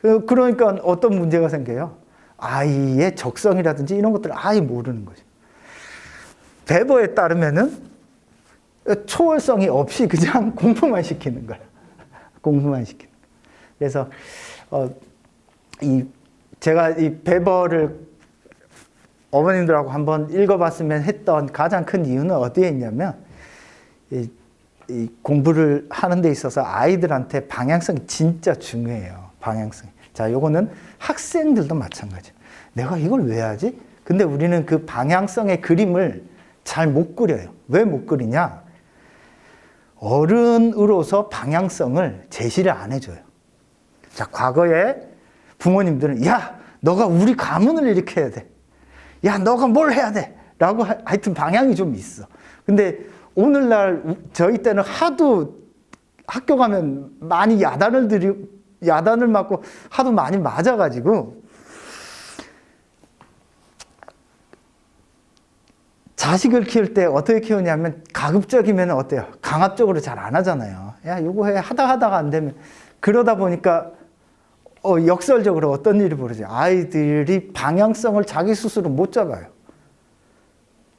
그러니까 어떤 문제가 생겨요? 아이의 적성이라든지 이런 것들을 아예 모르는 거죠. 배버에 따르면은 초월성이 없이 그냥 공부만 시키는 거예요. 공부만 시키는 거예요. 그래서 제가 이 배버를 어머님들하고 한번 읽어봤으면 했던 가장 큰 이유는 어디에 있냐면 이 공부를 하는 데 있어서 아이들한테 방향성이 진짜 중요해요. 방향성. 자, 요거는 학생들도 마찬가지예요. 내가 이걸 왜 하지? 근데 우리는 그 방향성의 그림을 잘 못 그려요. 왜 못 그리냐? 어른으로서 방향성을 제시를 안 해줘요. 자, 과거에 부모님들은 야, 너가 우리 가문을 일으켜야 돼. 야, 너가 뭘 해야 돼. 라고 하여튼 방향이 좀 있어. 근데 오늘날 저희 때는 하도 학교 가면 많이 야단을 맞고 하도 많이 맞아가지고 자식을 키울 때 어떻게 키우냐면 가급적이면 어때요? 강압적으로 잘 안 하잖아요. 야, 요거 해. 하다가 안 되면. 그러다 보니까 역설적으로 어떤 일이 벌어져요? 아이들이 방향성을 자기 스스로 못 잡아요.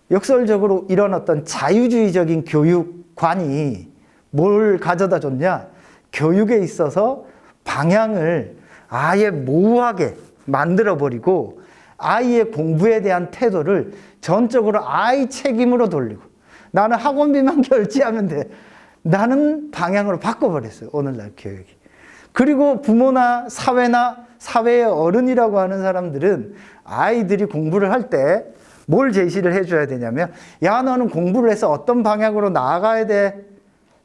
역설적으로 이런 어떤 자유주의적인 교육관이 뭘 가져다 줬냐? 교육에 있어서 방향을 아예 모호하게 만들어버리고 아이의 공부에 대한 태도를 전적으로 아이 책임으로 돌리고 나는 학원비만 결제하면 돼. 나는 방향으로 바꿔버렸어요. 오늘날 교육이. 그리고 부모나 사회나 사회의 어른이라고 하는 사람들은 아이들이 공부를 할 때 뭘 제시를 해줘야 되냐면, 야, 너는 공부를 해서 어떤 방향으로 나아가야 될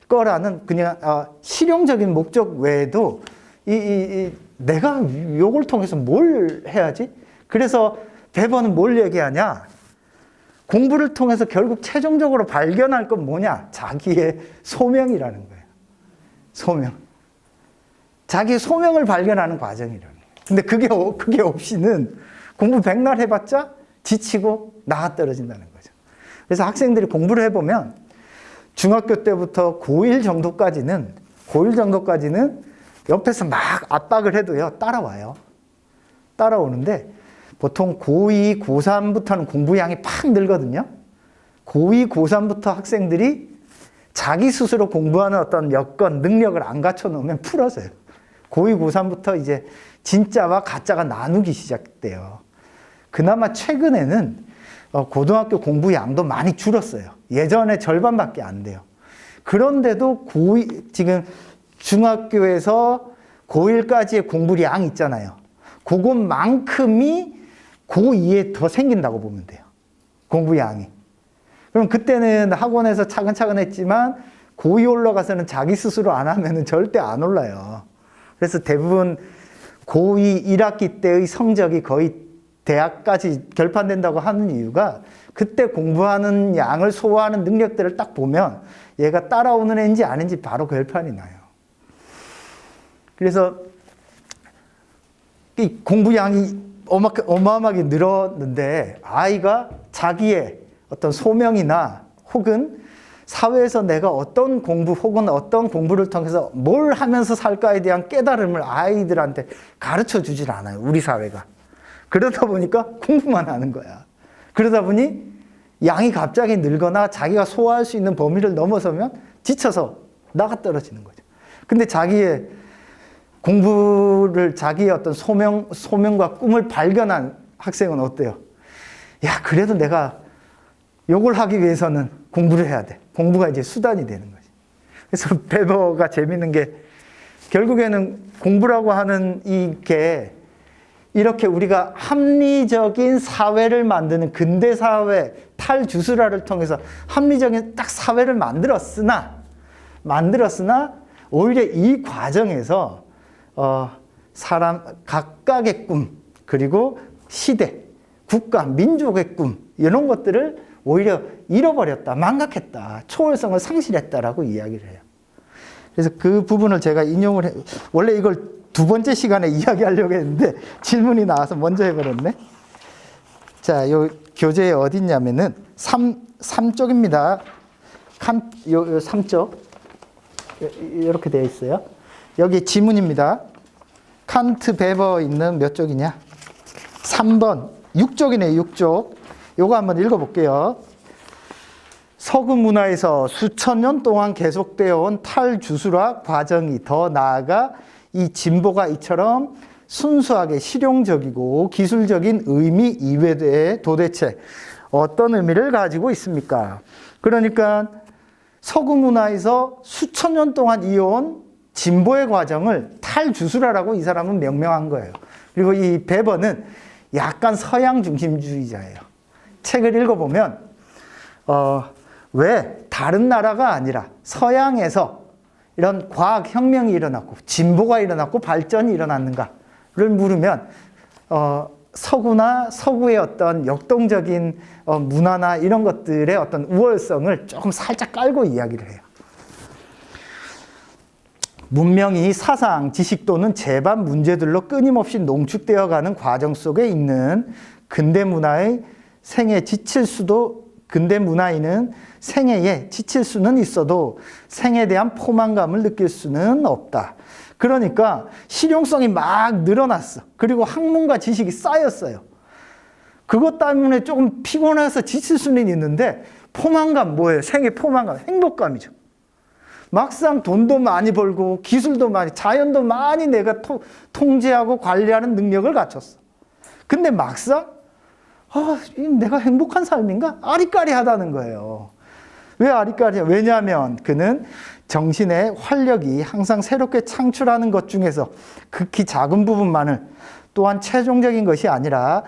거라는 그냥 실용적인 목적 외에도 내가 요걸 통해서 뭘 해야지? 그래서 베버는 뭘 얘기하냐? 공부를 통해서 결국 최종적으로 발견할 건 뭐냐? 자기의 소명이라는 거예요. 소명. 자기의 소명을 발견하는 과정이라는 거예요. 근데 그게 없이는 공부 백날 해봤자 지치고 나가 떨어진다는 거죠. 그래서 학생들이 공부를 해보면 중학교 때부터 고1 정도까지는 옆에서 막 압박을 해도요, 따라와요. 따라오는데 보통 고2, 고3부터는 공부량이 팍 늘거든요. 고2, 고3부터 학생들이 자기 스스로 공부하는 어떤 여건, 능력을 안 갖춰 놓으면 풀어져요. 고2, 고3부터 이제 진짜와 가짜가 나누기 시작돼요. 그나마 최근에는 고등학교 공부 양도 많이 줄었어요. 예전에 절반밖에 안 돼요. 그런데도 지금 중학교에서 고1까지의 공부량 있잖아요. 그것만큼이 고2에 더 생긴다고 보면 돼요. 공부량이. 그럼 그때는 학원에서 차근차근 했지만 고2 올라가서는 자기 스스로 안 하면 절대 안 올라요. 그래서 대부분 고2 1학기 때의 성적이 거의 대학까지 결판된다고 하는 이유가 그때 공부하는 양을 소화하는 능력들을 딱 보면 얘가 따라오는 애인지 아닌지 바로 결판이 나요. 그래서 이 공부량이 어마어마하게 늘었는데 아이가 자기의 어떤 소명이나 혹은 사회에서 내가 어떤 공부 혹은 어떤 공부를 통해서 뭘 하면서 살까에 대한 깨달음을 아이들한테 가르쳐 주질 않아요. 우리 사회가. 그러다 보니까 공부만 하는 거야. 그러다 보니 양이 갑자기 늘거나 자기가 소화할 수 있는 범위를 넘어서면 지쳐서 나가 떨어지는 거죠. 근데 자기의 공부를 자기의 어떤 소명과 꿈을 발견한 학생은 어때요? 야, 그래도 내가 요걸 하기 위해서는 공부를 해야 돼. 공부가 이제 수단이 되는 거지. 그래서 베버가 재밌는 게 결국에는 공부라고 하는 이게 이렇게 우리가 합리적인 사회를 만드는 근대 사회 탈주술화를 통해서 합리적인 딱 사회를 만들었으나 오히려 이 과정에서 사람 각각의 꿈 그리고 시대, 국가, 민족의 꿈 이런 것들을 오히려 잃어버렸다, 망각했다, 초월성을 상실했다라고 이야기를 해요. 그래서 그 부분을 제가 인용을 원래 이걸 두 번째 시간에 이야기하려고 했는데 질문이 나와서 먼저 해버렸네. 자, 요 교재에 어디 있냐면은 3쪽입니다. 요 3쪽. 이렇게 되어 있어요. 여기 지문입니다. 칸트, 베버 있는 몇 쪽이냐? 3번. 6쪽이네요, 6쪽. 요거 한번 읽어볼게요. 서구 문화에서 수천 년 동안 계속되어 온 탈주술화 과정이 더 나아가 이 진보가 이처럼 순수하게 실용적이고 기술적인 의미 이외에 도대체 어떤 의미를 가지고 있습니까? 그러니까 서구 문화에서 수천 년 동안 이어온 진보의 과정을 탈주술화라고 이 사람은 명명한 거예요. 그리고 이 베버는 약간 서양 중심주의자예요. 책을 읽어보면 왜 다른 나라가 아니라 서양에서 이런 과학혁명이 일어났고 진보가 일어났고 발전이 일어났는가를 물으면 서구나 서구의 어떤 역동적인 문화나 이런 것들의 어떤 우월성을 조금 살짝 깔고 이야기를 해요. 문명이 사상, 지식 또는 재반 문제들로 끊임없이 농축되어가는 과정 속에 있는 근대 문화의 생에 지칠 수도 근대 문화인은 생애에 지칠 수는 있어도 생에 대한 포만감을 느낄 수는 없다. 그러니까 실용성이 막 늘어났어. 그리고 학문과 지식이 쌓였어요. 그것 때문에 조금 피곤해서 지칠 수는 있는데 포만감 뭐예요? 생애 포만감, 행복감이죠. 막상 돈도 많이 벌고 기술도 많이, 자연도 많이 내가 통제하고 관리하는 능력을 갖췄어. 근데 막상 내가 행복한 삶인가? 아리까리하다는 거예요. 왜 아리까리해? 왜냐하면 그는 정신의 활력이 항상 새롭게 창출하는 것 중에서 극히 작은 부분만을 또한 최종적인 것이 아니라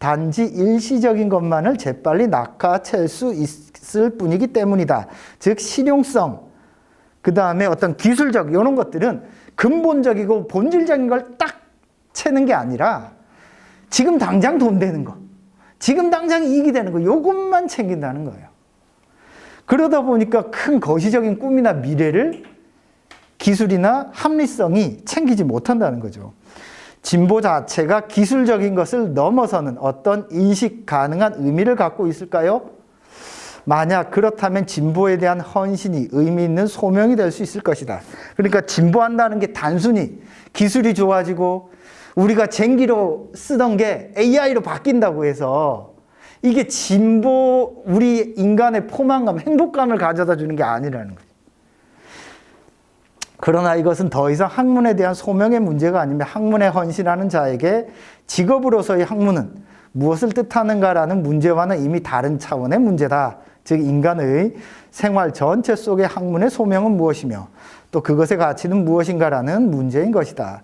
단지 일시적인 것만을 재빨리 낚아챌 수 있을 뿐이기 때문이다. 즉 실용성, 그 다음에 어떤 기술적 이런 것들은 근본적이고 본질적인 걸 딱 채는 게 아니라 지금 당장 돈 되는 거, 지금 당장 이익이 되는 거, 이것만 챙긴다는 거예요. 그러다 보니까 큰 거시적인 꿈이나 미래를 기술이나 합리성이 챙기지 못한다는 거죠. 진보 자체가 기술적인 것을 넘어서는 어떤 인식 가능한 의미를 갖고 있을까요? 만약 그렇다면 진보에 대한 헌신이 의미 있는 소명이 될 수 있을 것이다. 그러니까 진보한다는 게 단순히 기술이 좋아지고 우리가 쟁기로 쓰던 게 AI로 바뀐다고 해서 이게 진보, 우리 인간의 포만감, 행복감을 가져다 주는 게 아니라는 거죠. 그러나 이것은 더 이상 학문에 대한 소명의 문제가 아니며 학문에 헌신하는 자에게 직업으로서의 학문은 무엇을 뜻하는가라는 문제와는 이미 다른 차원의 문제다. 즉 인간의 생활 전체 속의 학문의 소명은 무엇이며 또 그것의 가치는 무엇인가라는 문제인 것이다.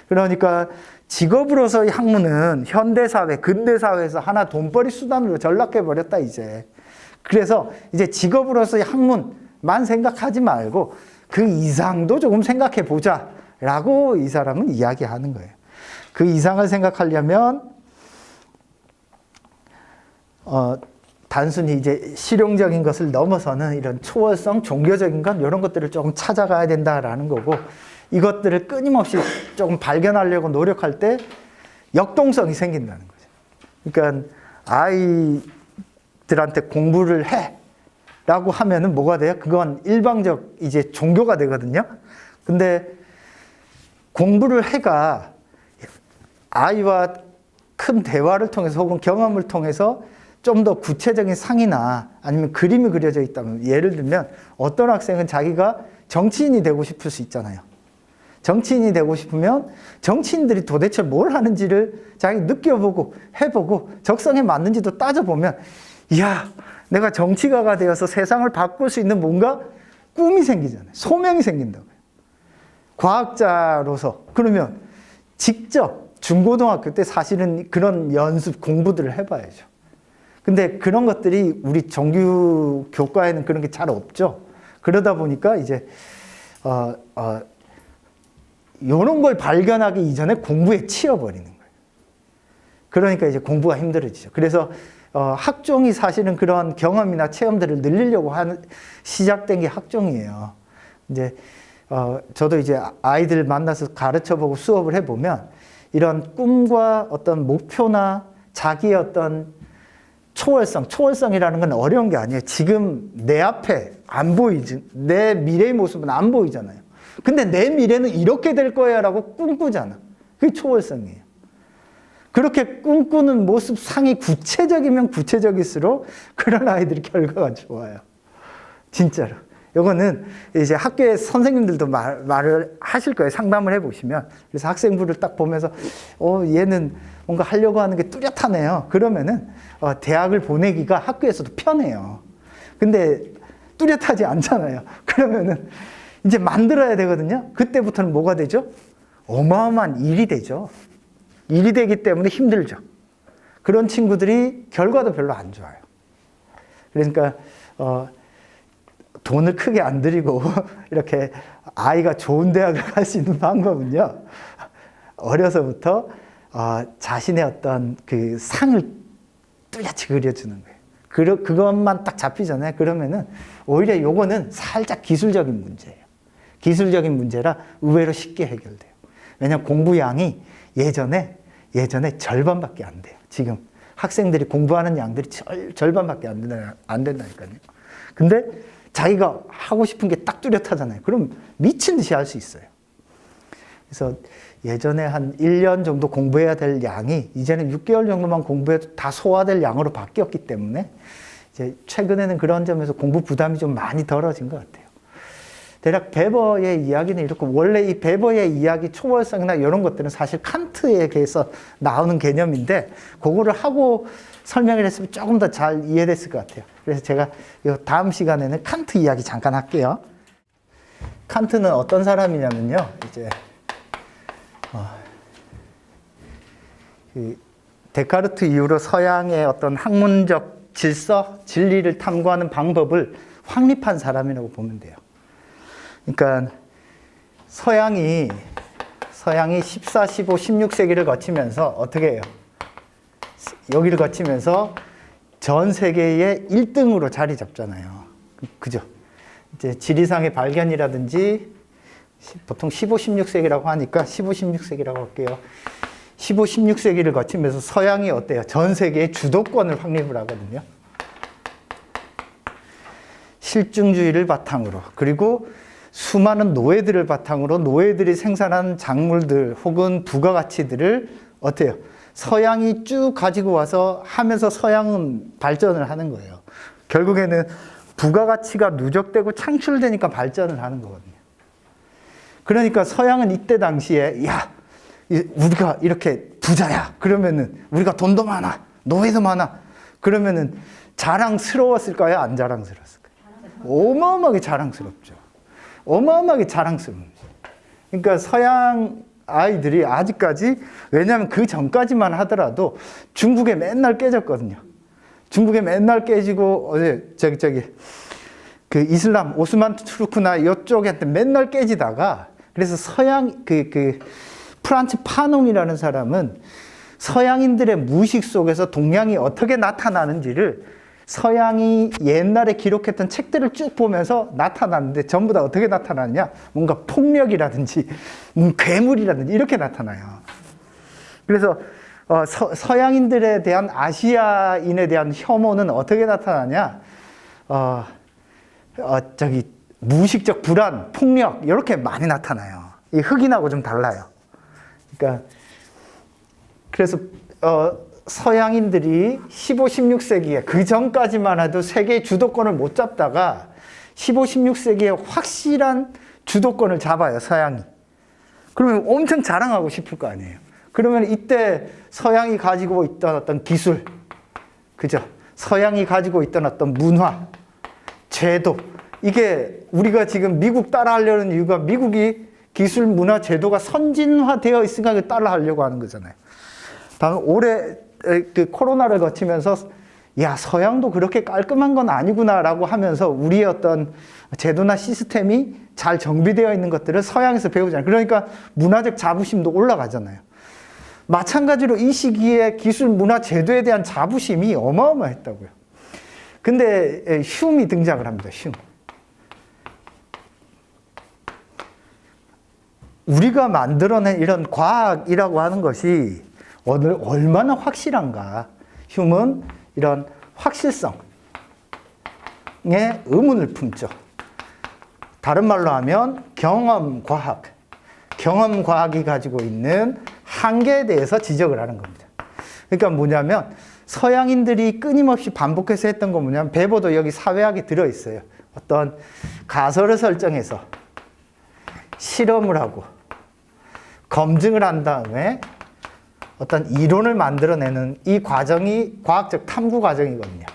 그러니까 직업으로서의 학문은 현대사회, 근대사회에서 하나 돈벌이 수단으로 전락해버렸다 이제. 그래서 이제 직업으로서의 학문만 생각하지 말고 그 이상도 조금 생각해 보자 라고 이 사람은 이야기하는 거예요. 그 이상을 생각하려면 단순히 이제 실용적인 것을 넘어서는 이런 초월성, 종교적인 것 이런 것들을 조금 찾아가야 된다라는 거고, 이것들을 끊임없이 조금 발견하려고 노력할 때 역동성이 생긴다는 거죠. 그러니까 아이들한테 공부를 해 라고 하면은 뭐가 돼요? 그건 일방적 이제 종교가 되거든요. 근데 공부를 해가 아이와 큰 대화를 통해서 혹은 경험을 통해서 좀 더 구체적인 상이나 아니면 그림이 그려져 있다면, 예를 들면 어떤 학생은 자기가 정치인이 되고 싶을 수 있잖아요. 정치인이 되고 싶으면 정치인들이 도대체 뭘 하는지를 자기 느껴보고 해보고 적성에 맞는지도 따져보면, 이야, 내가 정치가가 되어서 세상을 바꿀 수 있는 뭔가 꿈이 생기잖아요. 소명이 생긴다고요. 과학자로서. 그러면 직접 중고등학교 때 사실은 그런 연습 공부들을 해봐야죠. 근데 그런 것들이 우리 정규 교과에는 그런 게 잘 없죠. 그러다 보니까 이제 이런 걸 발견하기 이전에 공부에 치여버리는 거예요. 그러니까 이제 공부가 힘들어지죠. 그래서 학종이 사실은 그런 경험이나 체험들을 늘리려고 시작된 게 학종이에요. 이제 저도 이제 아이들 만나서 가르쳐보고 수업을 해보면 이런 꿈과 어떤 목표나 자기의 어떤 초월성이라는 건 어려운 게 아니에요. 지금 내 앞에 안 보이지. 내 미래의 모습은 안 보이잖아요. 근데 내 미래는 이렇게 될 거야 라고 꿈꾸잖아. 그게 초월성이에요. 그렇게 꿈꾸는 모습 상이 구체적이면 구체적일수록 그런 아이들이 결과가 좋아요. 진짜로. 이거는 이제 학교에 선생님들도 말을 하실 거예요. 상담을 해보시면. 그래서 학생부를 딱 보면서, 얘는 뭔가 하려고 하는 게 뚜렷하네요. 그러면은, 대학을 보내기가 학교에서도 편해요. 근데 뚜렷하지 않잖아요. 그러면은 이제 만들어야 되거든요. 그때부터는 뭐가 되죠? 어마어마한 일이 되죠. 일이 되기 때문에 힘들죠. 그런 친구들이 결과도 별로 안 좋아요. 그러니까, 돈을 크게 안 들이고 이렇게 아이가 좋은 대학을 갈 수 있는 방법은요, 어려서부터 자신의 어떤 그 상을 뚜렷이 그려주는 거예요. 그것만 딱 잡히잖아요. 그러면은 오히려 요거는 살짝 기술적인 문제예요. 기술적인 문제라 의외로 쉽게 해결돼요. 왜냐하면 공부량이 예전에 절반밖에 안 돼요. 지금 학생들이 공부하는 양들이 절반밖에 안 된다니까요. 근데 자기가 하고 싶은 게 딱 뚜렷하잖아요. 그럼 미친 듯이 할 수 있어요. 그래서 예전에 한 1년 정도 공부해야 될 양이 이제는 6개월 정도만 공부해도 다 소화될 양으로 바뀌었기 때문에 이제 최근에는 그런 점에서 공부 부담이 좀 많이 덜어진 것 같아요. 대략 베버의 이야기는 이렇고, 원래 이 베버의 이야기 초월성이나 이런 것들은 사실 칸트에게서 나오는 개념인데 그거를 하고 설명을 했으면 조금 더 잘 이해됐을 것 같아요. 그래서 제가 다음 시간에는 칸트 이야기 잠깐 할게요. 칸트는 어떤 사람이냐면요, 이제 데카르트 이후로 서양의 어떤 학문적 질서, 진리를 탐구하는 방법을 확립한 사람이라고 보면 돼요. 그러니까 서양이 14, 15, 16세기를 거치면서 어떻게 해요? 여기를 거치면서 전 세계의 1등으로 자리 잡잖아요. 그죠? 이제 지리상의 발견이라든지 보통 15, 16세기라고 하니까 15, 16세기라고 할게요. 15, 16세기를 거치면서 서양이 어때요? 전 세계의 주도권을 확립을 하거든요. 실증주의를 바탕으로, 그리고 수많은 노예들을 바탕으로 노예들이 생산한 작물들 혹은 부가가치들을 어때요? 서양이 쭉 가지고 와서 하면서 서양은 발전을 하는 거예요. 결국에는 부가가치가 누적되고 창출되니까 발전을 하는 거거든요. 그러니까 서양은 이때 당시에 야, 우리가 이렇게 부자야. 그러면은 우리가 돈도 많아. 노예도 많아. 그러면은 자랑스러웠을까요? 안 자랑스러웠을까요? 어마어마하게 자랑스럽죠. 어마어마하게 자랑스러운. 그러니까 서양 아이들이 아직까지, 왜냐하면 그 전까지만 하더라도 중국에 맨날 깨졌거든요. 중국에 맨날 깨지고 그 이슬람 오스만 투르크나 이쪽한테 맨날 깨지다가, 그래서 서양 프란츠 파농이라는 사람은 서양인들의 무의식 속에서 동양이 어떻게 나타나는지를 서양이 옛날에 기록했던 책들을 쭉 보면서 나타나는데 전부 다 어떻게 나타나느냐? 뭔가 폭력이라든지 괴물이라든지 이렇게 나타나요. 그래서 서양인들에 대한 아시아인에 대한 혐오는 어떻게 나타나냐? 무의식적 불안, 폭력 이렇게 많이 나타나요. 이 흑인하고 좀 달라요. 그러니까 그래서 서양인들이 15, 16세기에 그 전까지만 해도 세계의 주도권을 못 잡다가 15, 16세기에 확실한 주도권을 잡아요, 서양이. 그러면 엄청 자랑하고 싶을 거 아니에요. 그러면 이때 서양이 가지고 있던 어떤 기술, 그죠? 서양이 가지고 있던 어떤 문화, 제도, 이게 우리가 지금 미국 따라하려는 이유가 미국이 기술, 문화, 제도가 선진화되어 있으니까 따라하려고 하는 거잖아요. 다음 올해 그 코로나를 거치면서 야, 서양도 그렇게 깔끔한 건 아니구나라고 하면서 우리의 어떤 제도나 시스템이 잘 정비되어 있는 것들을 서양에서 배우잖아요. 그러니까 문화적 자부심도 올라가잖아요. 마찬가지로 이 시기에 기술, 문화, 제도에 대한 자부심이 어마어마했다고요. 근데 흉이 등장을 합니다. 흉. 우리가 만들어낸 이런 과학이라고 하는 것이 얼마나 확실한가. 흉은 이런 확실성에 의문을 품죠. 다른 말로 하면 경험과학이 가지고 있는 한계에 대해서 지적을 하는 겁니다. 그러니까 뭐냐면 서양인들이 끊임없이 반복해서 했던 건 뭐냐면, 베버도 여기 사회학이 들어있어요. 어떤 가설을 설정해서 실험을 하고 검증을 한 다음에 어떤 이론을 만들어내는 이 과정이 과학적 탐구 과정이거든요.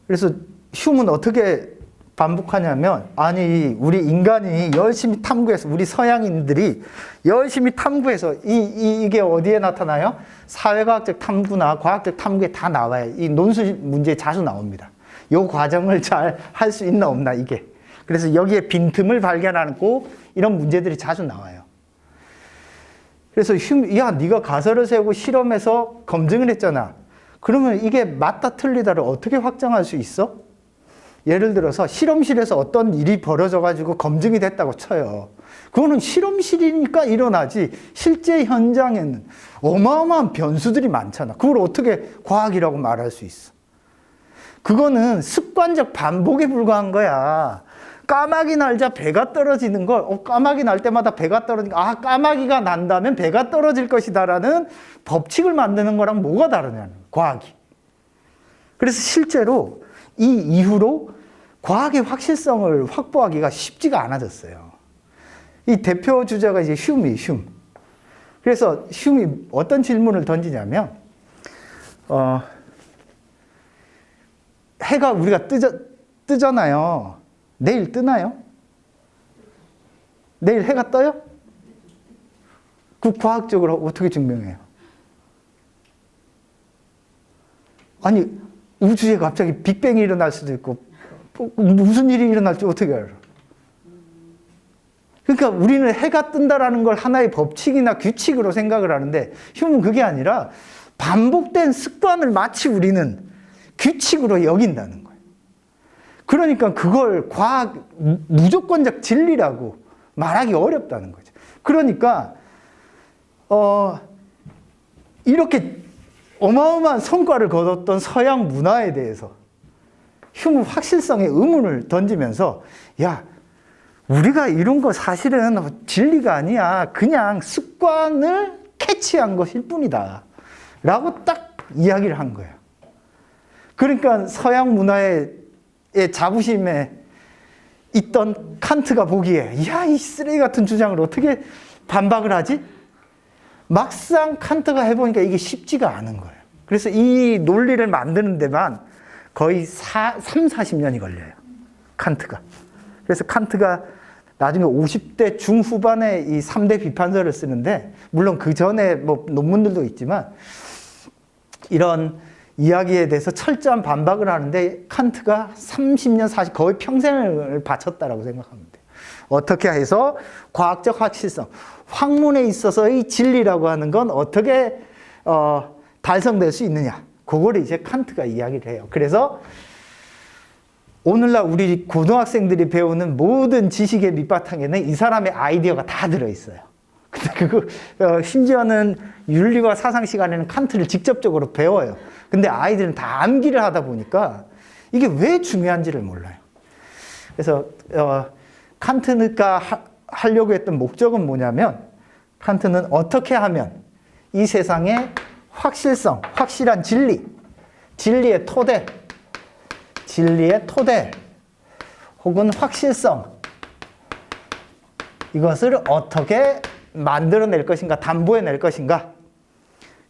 그래서 흉은 어떻게 반복하냐면, 아니 우리 인간이 열심히 탐구해서, 우리 서양인들이 열심히 탐구해서 이게 어디에 나타나요? 사회과학적 탐구나 과학적 탐구에 다 나와요. 이 논술 문제에 자주 나옵니다. 이 과정을 잘 할 수 있나 없나, 이게. 그래서 여기에 빈틈을 발견하고 이런 문제들이 자주 나와요. 그래서 야, 네가 가설을 세우고 실험해서 검증을 했잖아. 그러면 이게 맞다 틀리다를 어떻게 확정할 수 있어? 예를 들어서 실험실에서 어떤 일이 벌어져가지고 검증이 됐다고 쳐요. 그거는 실험실이니까 일어나지, 실제 현장에는 어마어마한 변수들이 많잖아. 그걸 어떻게 과학이라고 말할 수 있어? 그거는 습관적 반복에 불과한 거야. 까마귀 날자 배가 떨어지는 걸, 까마귀 날 때마다 배가 떨어지니까, 까마귀가 난다면 배가 떨어질 것이다라는 법칙을 만드는 거랑 뭐가 다르냐는, 과학이. 그래서 실제로 이 이후로 과학의 확실성을 확보하기가 쉽지가 않아졌어요. 이 대표 주자가 이제 흉. 그래서 흉이 어떤 질문을 던지냐면, 해가 우리가 뜨잖아요. 내일 뜨나요? 내일 해가 떠요? 그 과학적으로 어떻게 증명해요? 아니, 우주에 갑자기 빅뱅이 일어날 수도 있고, 무슨 일이 일어날지 어떻게 알아? 그러니까 우리는 해가 뜬다라는 걸 하나의 법칙이나 규칙으로 생각을 하는데, 휴문 그게 아니라 반복된 습관을 마치 우리는 규칙으로 여긴다는 거예요. 그러니까 그걸 과학, 무조건적 진리라고 말하기 어렵다는 거죠. 그러니까, 이렇게 어마어마한 성과를 거뒀던 서양 문화에 대해서 휴무 확실성의 의문을 던지면서, 야, 우리가 이룬 거 사실은 진리가 아니야. 그냥 습관을 캐치한 것일 뿐이다. 라고 딱 이야기를 한 거예요. 그러니까 서양 문화의 자부심에 있던 칸트가 보기에, 야, 이 쓰레기 같은 주장을 어떻게 반박을 하지? 막상 칸트가 해보니까 이게 쉽지가 않은 거예요. 그래서 이 논리를 만드는 데만 거의 40년이 걸려요. 칸트가. 그래서 칸트가 나중에 50대 중후반에 이 3대 비판서를 쓰는데, 물론 그 전에 뭐 논문들도 있지만, 이런 이야기에 대해서 철저한 반박을 하는데, 칸트가 30년, 40, 거의 평생을 바쳤다라고 생각하면 돼요. 어떻게 해서 과학적 확실성, 학문에 있어서의 진리라고 하는 건 어떻게 달성될 수 있느냐. 그거를 이제 칸트가 이야기를 해요. 그래서 오늘날 우리 고등학생들이 배우는 모든 지식의 밑바탕에는 이 사람의 아이디어가 다 들어있어요. 근데 그거 심지어는 윤리와 사상 시간에는 칸트를 직접적으로 배워요. 근데 아이들은 다 암기를 하다 보니까 이게 왜 중요한지를 몰라요. 그래서 칸트가 하려고 했던 목적은 뭐냐면, 칸트는 어떻게 하면 이 세상의 확실성, 확실한 진리, 진리의 토대, 혹은 확실성, 이것을 어떻게 만들어낼 것인가, 담보해낼 것인가,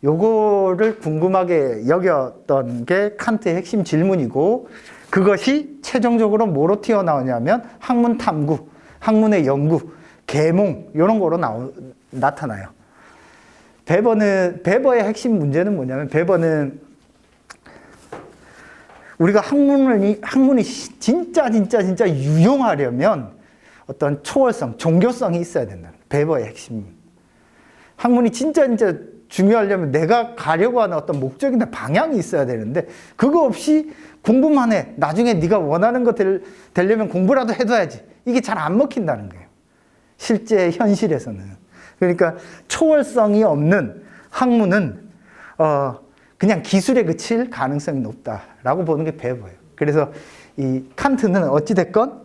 요거를 궁금하게 여겼던 게 칸트의 핵심 질문이고, 그것이 최종적으로 뭐로 튀어나오냐면 학문 탐구, 학문의 연구, 계몽, 이런 거로 나타나요. 베버의 핵심 문제는 뭐냐면, 베버는 우리가 학문이 진짜 유용하려면 어떤 초월성, 종교성이 있어야 된다. 베버의 핵심. 학문이 진짜 중요하려면 내가 가려고 하는 어떤 목적이나 방향이 있어야 되는데, 그거 없이 공부만 해. 나중에 네가 원하는 거 되려면 공부라도 해둬야지. 이게 잘 안 먹힌다는 거예요. 실제 현실에서는. 그러니까 초월성이 없는 학문은 그냥 기술에 그칠 가능성이 높다라고 보는 게 베버예요. 그래서 이 칸트는 어찌됐건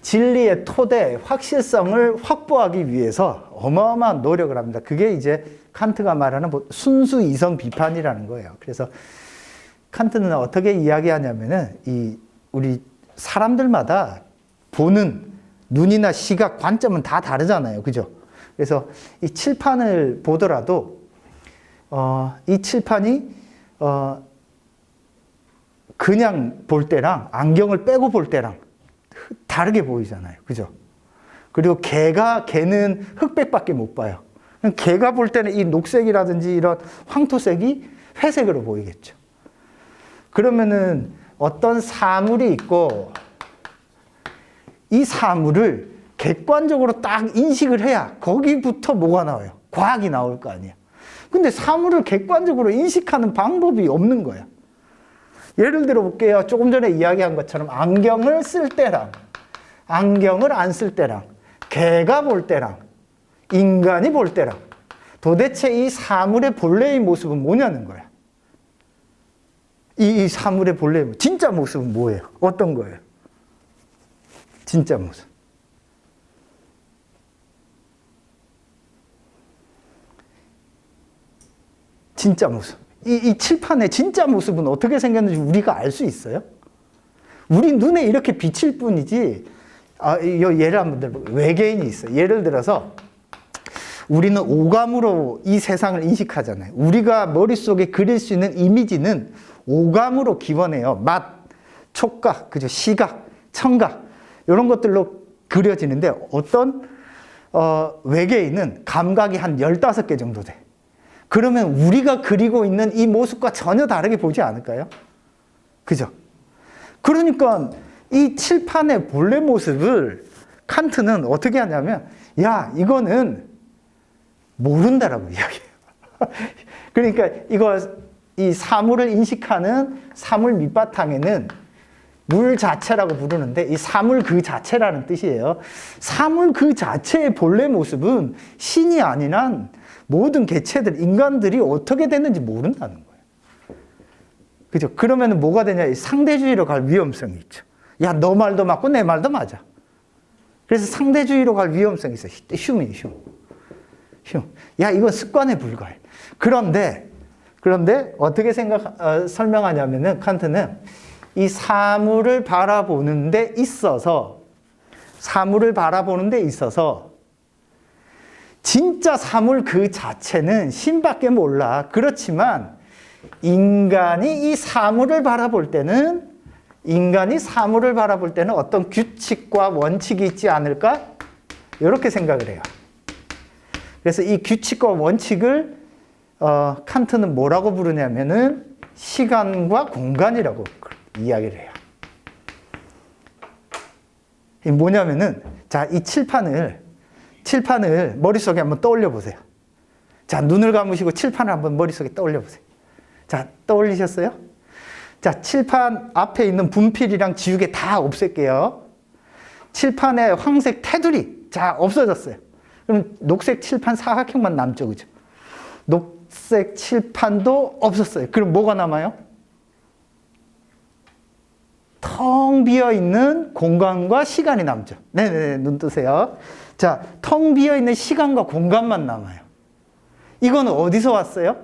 진리의 토대, 확실성을 확보하기 위해서 어마어마한 노력을 합니다. 그게 이제 칸트가 말하는 순수 이성 비판이라는 거예요. 그래서 칸트는 어떻게 이야기하냐면은, 우리 사람들마다 보는 눈이나 시각, 관점은 다 다르잖아요. 그죠? 그래서 이 칠판을 보더라도, 이 칠판이, 그냥 볼 때랑 안경을 빼고 볼 때랑 다르게 보이잖아요. 그죠? 그리고 개는 흑백밖에 못 봐요. 개가 볼 때는 이 녹색이라든지 이런 황토색이 회색으로 보이겠죠. 그러면은 어떤 사물이 있고, 이 사물을 객관적으로 딱 인식을 해야 거기부터 뭐가 나와요? 과학이 나올 거 아니에요. 근데 사물을 객관적으로 인식하는 방법이 없는 거야. 예를 들어 볼게요. 조금 전에 이야기한 것처럼 안경을 쓸 때랑 안경을 안 쓸 때랑 개가 볼 때랑 인간이 볼 때랑 도대체 이 사물의 본래의 모습은 뭐냐는 거야. 이 사물의 본래의 진짜 모습은 뭐예요? 어떤 거예요? 진짜 모습. 진짜 모습. 이 칠판의 진짜 모습은 어떻게 생겼는지 우리가 알 수 있어요? 우리 눈에 이렇게 비칠 뿐이지. 예를 한번 들어볼게요. 외계인이 있어요. 예를 들어서 우리는 오감으로 이 세상을 인식하잖아요. 우리가 머릿속에 그릴 수 있는 이미지는 오감으로 기원해요. 맛, 촉각, 그죠? 시각, 청각. 이런 것들로 그려지는데 어떤 외계인은 감각이 한 15개 정도 돼. 그러면 우리가 그리고 있는 이 모습과 전혀 다르게 보지 않을까요? 그죠? 그러니까 이 칠판의 본래 모습을 칸트는 어떻게 하냐면, 야, 이거는 모른다라고 이야기해요. 그러니까 이 사물을 인식하는 사물 밑바탕에는 물 자체라고 부르는데, 이 사물 그 자체라는 뜻이에요. 사물 그 자체의 본래 모습은 신이 아닌 한 모든 개체들, 인간들이 어떻게 됐는지 모른다는 거예요. 그죠? 그러면 뭐가 되냐? 상대주의로 갈 위험성이 있죠. 야, 너 말도 맞고 내 말도 맞아. 그래서 상대주의로 갈 위험성이 있어요. 휴. 야, 이건 습관에 불과해. 그런데 어떻게 설명하냐면은 칸트는 이 사물을 바라보는 데 있어서 진짜 사물 그 자체는 신밖에 몰라. 그렇지만 인간이 사물을 바라볼 때는 어떤 규칙과 원칙이 있지 않을까? 이렇게 생각을 해요. 그래서 이 규칙과 원칙을 칸트는 뭐라고 부르냐면은 시간과 공간이라고 이야기를 해요. 이 뭐냐면은, 자, 이 칠판을 머릿속에 한번 떠올려 보세요. 자, 눈을 감으시고 칠판을 한번 머릿속에 떠올려 보세요. 자, 떠올리셨어요? 자, 칠판 앞에 있는 분필이랑 지우개 다 없앨게요. 칠판에 황색 테두리, 자, 없어졌어요. 그럼 녹색 칠판 사각형만 남죠, 그죠? 녹색 칠판도 없었어요. 그럼 뭐가 남아요? 텅 비어있는 공간과 시간이 남죠. 네네, 눈 뜨세요. 자, 텅 비어있는 시간과 공간만 남아요. 이거는 어디서 왔어요?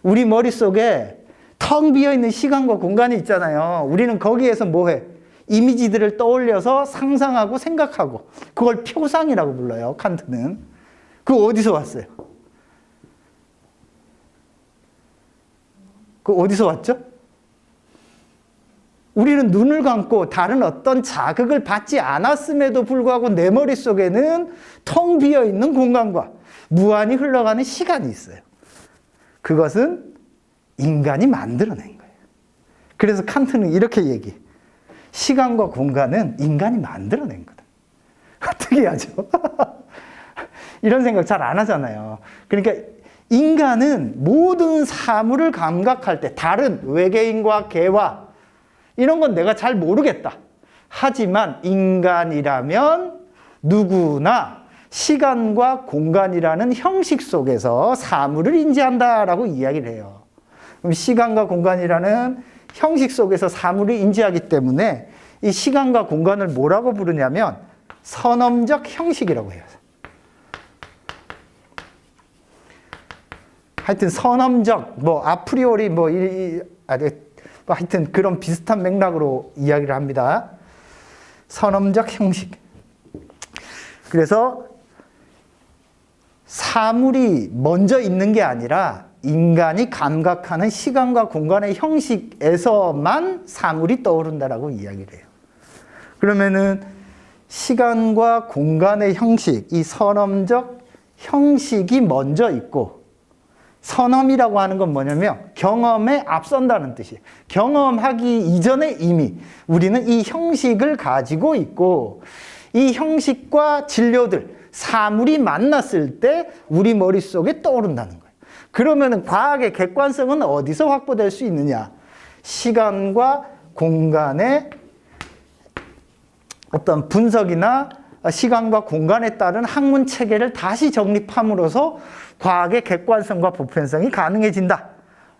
우리 머릿속에 텅 비어있는 시간과 공간이 있잖아요. 우리는 거기에서 뭐 해? 이미지들을 떠올려서 상상하고 생각하고, 그걸 표상이라고 불러요, 칸트는. 그거 어디서 왔어요? 그거 어디서 왔죠? 우리는 눈을 감고 다른 어떤 자극을 받지 않았음에도 불구하고 내 머릿속에는 텅 비어있는 공간과 무한히 흘러가는 시간이 있어요. 그것은 인간이 만들어낸 거예요. 그래서 칸트는 이렇게 얘기해. 시간과 공간은 인간이 만들어낸 거다. 특이하죠? 이런 생각 잘 안 하잖아요. 그러니까 인간은 모든 사물을 감각할 때 다른 외계인과 개와 이런 건 내가 잘 모르겠다. 하지만 인간이라면 누구나 시간과 공간이라는 형식 속에서 사물을 인지한다라고 이야기를 해요. 그럼 시간과 공간이라는 형식 속에서 사물을 인지하기 때문에 이 시간과 공간을 뭐라고 부르냐면 선엄적 형식이라고 해요. 하여튼 선엄적, 아프리오리, 하여튼 그런 비슷한 맥락으로 이야기를 합니다. 선엄적 형식. 그래서 사물이 먼저 있는 게 아니라 인간이 감각하는 시간과 공간의 형식에서만 사물이 떠오른다라고 이야기를 해요. 그러면은 시간과 공간의 형식, 이 선엄적 형식이 먼저 있고, 선엄이라고 하는 건 뭐냐면 경험에 앞선다는 뜻이에요. 경험하기 이전에 이미 우리는 이 형식을 가지고 있고, 이 형식과 진료들, 사물이 만났을 때 우리 머릿속에 떠오른다는 거예요. 그러면 과학의 객관성은 어디서 확보될 수 있느냐? 시간과 공간의 어떤 분석이나 시간과 공간에 따른 학문 체계를 다시 정립함으로써 과학의 객관성과 보편성이 가능해진다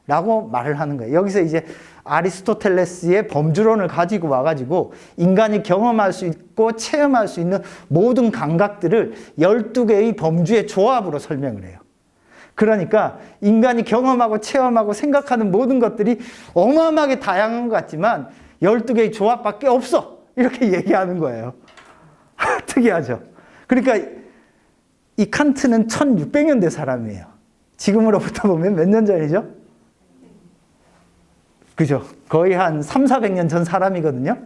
라고 말을 하는 거예요. 여기서 이제 아리스토텔레스의 범주론을 가지고 와가지고 인간이 경험할 수 있고 체험할 수 있는 모든 감각들을 12개의 범주의 조합으로 설명을 해요. 그러니까 인간이 경험하고 체험하고 생각하는 모든 것들이 어마어마하게 다양한 것 같지만 12개의 조합밖에 없어, 이렇게 얘기하는 거예요. 특이하죠? 그러니까 이 칸트는 1600년대 사람이에요. 지금으로부터 보면 몇 년 전이죠? 그죠? 거의 한 300~400년 전 사람이거든요.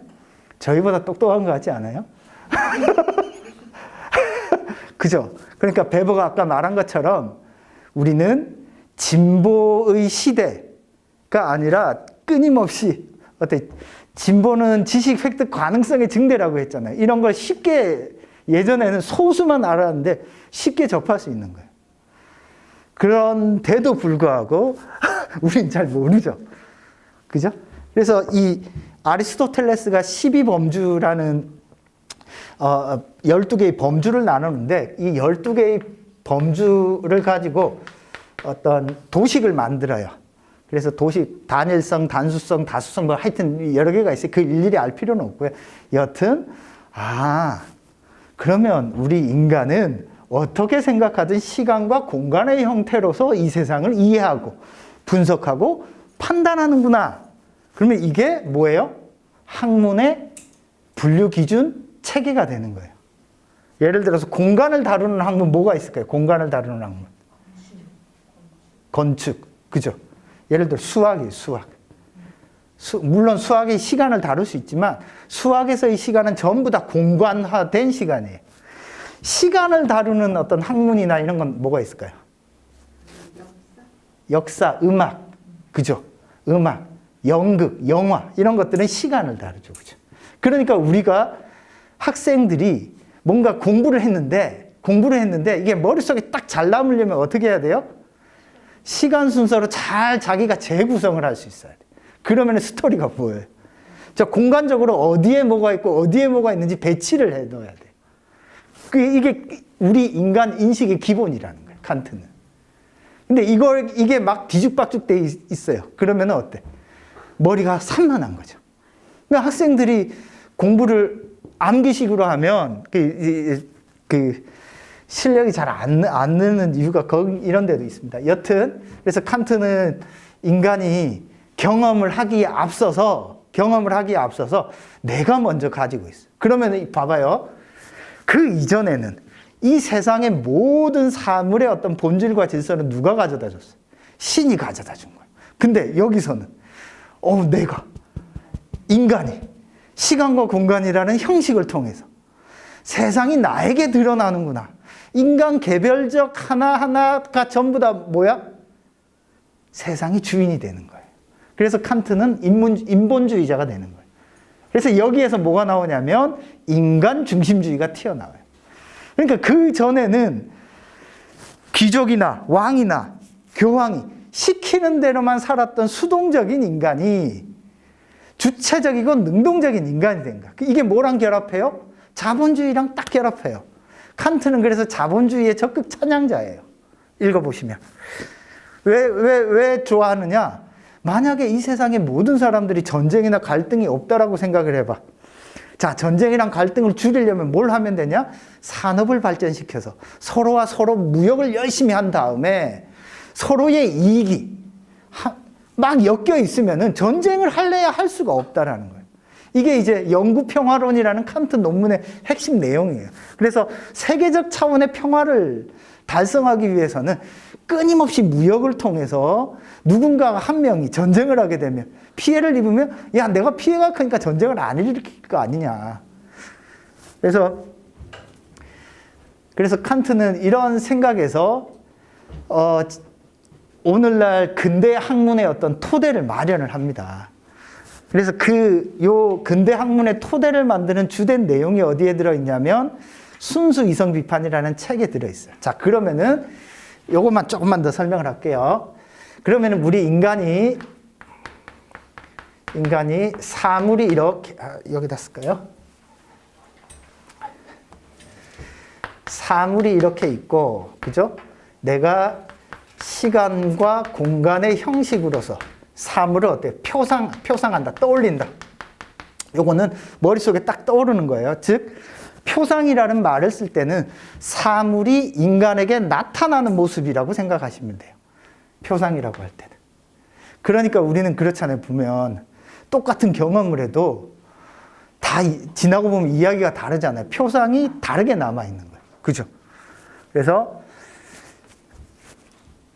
저희보다 똑똑한 거 같지 않아요? 그죠? 그러니까 베버가 아까 말한 것처럼 우리는 진보의 시대가 아니라 끊임없이 진보는 지식 획득 가능성의 증대라고 했잖아요. 이런 걸 쉽게 예전에는 소수만 알았는데 쉽게 접할 수 있는 거예요. 그런데도 불구하고 우린 잘 모르죠. 그죠? 그래서 이 아리스토텔레스가 12범주라는 12개의 범주를 나누는데 이 12개의 범주를 가지고 어떤 도식을 만들어요. 그래서 도식, 단일성, 단수성, 다수성, 뭐 하여튼 여러 개가 있어요. 그 일일이 알 필요는 없고요. 여튼, 그러면 우리 인간은 어떻게 생각하든 시간과 공간의 형태로서 이 세상을 이해하고 분석하고 판단하는구나. 그러면 이게 뭐예요? 학문의 분류 기준 체계가 되는 거예요. 예를 들어서 공간을 다루는 학문 뭐가 있을까요? 공간을 다루는 학문. 건축. 그죠? 예를 들어 수학이에요, 수학. 물론 수학의 시간을 다룰 수 있지만 수학에서의 시간은 전부 다 공간화된 시간이에요. 시간을 다루는 어떤 학문이나 이런 건 뭐가 있을까요? 역사, 음악. 그죠? 음악, 연극, 영화 이런 것들은 시간을 다루죠. 그죠? 그러니까 우리가 학생들이 뭔가 공부를 했는데 이게 머릿속에 딱 잘 남으려면 어떻게 해야 돼요? 시간 순서로 잘 자기가 재구성을 할 수 있어야 돼. 그러면 스토리가 보여요. 공간적으로 어디에 뭐가 있고 어디에 뭐가 있는지 배치를 해 놓아야 돼. 이게 우리 인간 인식의 기본이라는 거예요, 칸트는. 근데 이게 막 뒤죽박죽 돼 있어요. 그러면 어때? 머리가 산만한 거죠. 그러니까 학생들이 공부를 암기식으로 하면 실력이 잘 안 느는 이유가 이런 데도 있습니다. 여튼 그래서 칸트는 인간이 경험을 하기에 앞서서 내가 먼저 가지고 있어요. 그러면 봐봐요. 그 이전에는 이 세상의 모든 사물의 어떤 본질과 질서는 누가 가져다 줬어요? 신이 가져다 준 거예요. 근데 여기서는 내가 인간이 시간과 공간이라는 형식을 통해서 세상이 나에게 드러나는구나. 인간 개별적 하나하나가 전부 다 뭐야? 세상이 주인이 되는 거예요. 그래서 칸트는 인본주의자가 되는 거예요. 그래서 여기에서 뭐가 나오냐면 인간 중심주의가 튀어나와요. 그러니까 그 전에는 귀족이나 왕이나 교황이 시키는 대로만 살았던 수동적인 인간이 주체적이고 능동적인 인간이 된 거야. 이게 뭐랑 결합해요? 자본주의랑 딱 결합해요. 칸트는 그래서 자본주의의 적극 찬양자예요. 읽어보시면. 왜 좋아하느냐? 만약에 이 세상의 모든 사람들이 전쟁이나 갈등이 없다라고 생각을 해봐. 자, 전쟁이랑 갈등을 줄이려면 뭘 하면 되냐? 산업을 발전시켜서 서로와 서로 무역을 열심히 한 다음에 서로의 이익이 막 엮여 있으면은 전쟁을 할래야 할 수가 없다라는 거예요. 이게 이제 영구평화론이라는 칸트 논문의 핵심 내용이에요. 그래서 세계적 차원의 평화를 달성하기 위해서는 끊임없이 무역을 통해서 누군가 한 명이 전쟁을 하게 되면 피해를 입으면 내가 피해가 크니까 전쟁을 안 일으킬 거 아니냐. 그래서 칸트는 이런 생각에서 오늘날 근대 학문의 어떤 토대를 마련을 합니다. 그래서 요 근대 학문의 토대를 만드는 주된 내용이 어디에 들어있냐면 순수 이성 비판이라는 책에 들어있어요. 자, 그러면은 요것만 조금만 더 설명을 할게요. 그러면은 우리 인간이 사물이 이렇게 여기다 쓸까요? 사물이 이렇게 있고, 그죠? 내가 시간과 공간의 형식으로서 사물을 어때? 표상한다, 떠올린다. 요거는 머릿속에 딱 떠오르는 거예요. 즉, 표상이라는 말을 쓸 때는 사물이 인간에게 나타나는 모습이라고 생각하시면 돼요. 표상이라고 할 때는. 그러니까 우리는 그렇잖아요. 보면 똑같은 경험을 해도 다 지나고 보면 이야기가 다르잖아요. 표상이 다르게 남아있는 거예요. 그죠? 그래서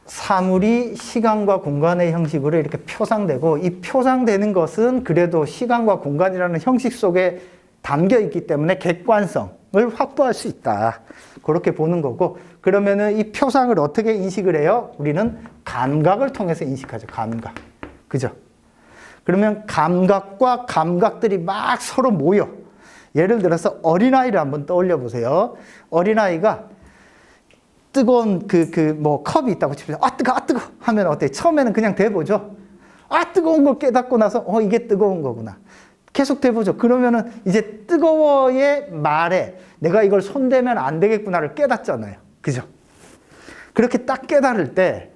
사물이 시간과 공간의 형식으로 이렇게 표상되고 이 표상되는 것은 그래도 시간과 공간이라는 형식 속에 담겨 있기 때문에 객관성을 확보할 수 있다. 그렇게 보는 거고, 그러면은 이 표상을 어떻게 인식을 해요? 우리는 감각을 통해서 인식하죠. 감각. 그죠? 그러면 감각과 감각들이 막 서로 모여. 예를 들어서 어린아이를 한번 떠올려 보세요. 어린아이가 뜨거운 컵이 있다고 칩시다. 아, 뜨거 하면 어때요? 처음에는 그냥 대보죠. 아, 뜨거운 걸 깨닫고 나서, 이게 뜨거운 거구나. 계속 대보죠. 그러면은 이제 뜨거워의 말에 내가 이걸 손대면 안 되겠구나를 깨닫잖아요. 그죠? 그렇게 딱 깨달을 때,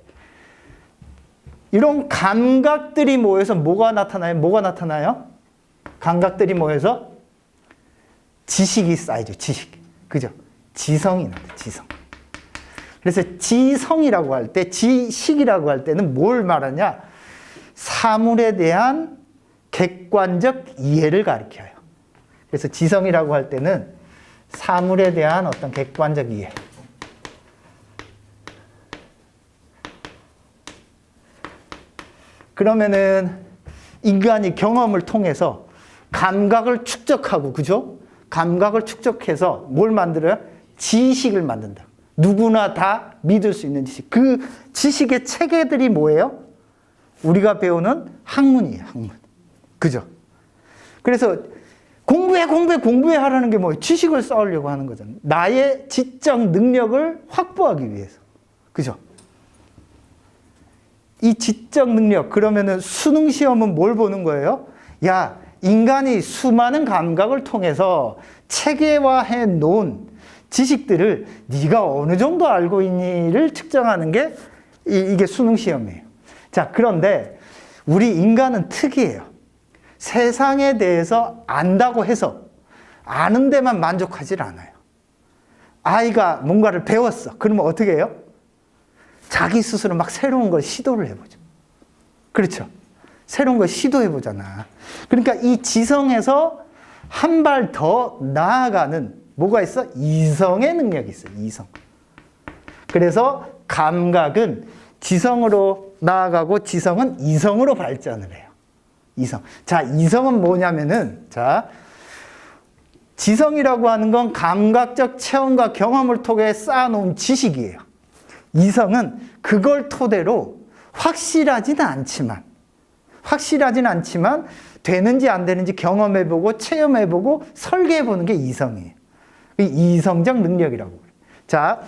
이런 감각들이 모여서 뭐가 나타나요? 뭐가 나타나요? 감각들이 모여서 지식이 쌓이죠. 지식. 그죠? 지성이 나요. 지성. 그래서 지성이라고 할 때, 지식이라고 할 때는 뭘 말하냐? 사물에 대한 객관적 이해를 가리켜요. 그래서 지성이라고 할 때는 사물에 대한 어떤 객관적 이해. 그러면은 인간이 경험을 통해서 감각을 축적하고, 그죠? 감각을 축적해서 뭘 만들어요? 지식을 만든다. 누구나 다 믿을 수 있는 지식. 그 지식의 체계들이 뭐예요? 우리가 배우는 학문이에요, 학문. 그죠? 그래서 공부해 하라는 게 뭐예요? 지식을 쌓으려고 하는 거잖아요. 나의 지적 능력을 확보하기 위해서. 그죠? 이 지적 능력, 그러면은 수능 시험은 뭘 보는 거예요? 야, 인간이 수많은 감각을 통해서 체계화해 놓은 지식들을 네가 어느 정도 알고 있니를 측정하는 게 이게 수능 시험이에요. 자, 그런데 우리 인간은 특이해요. 세상에 대해서 안다고 해서 아는 데만 만족하질 않아요. 아이가 뭔가를 배웠어. 그러면 어떻게 해요? 자기 스스로 막 새로운 걸 시도를 해보죠. 그렇죠? 새로운 걸 시도해보잖아. 그러니까 이 지성에서 한 발 더 나아가는 뭐가 있어? 이성의 능력이 있어요. 이성. 그래서 감각은 지성으로 나아가고 지성은 이성으로 발전을 해요. 이성. 자, 이성은 뭐냐면은, 자, 지성이라고 하는 건 감각적 체험과 경험을 통해 쌓아놓은 지식이에요. 이성은 그걸 토대로 확실하지는 않지만 되는지 안 되는지 경험해보고 체험해보고 설계해보는 게 이성이에요. 이성적 능력이라고 그래요. 자,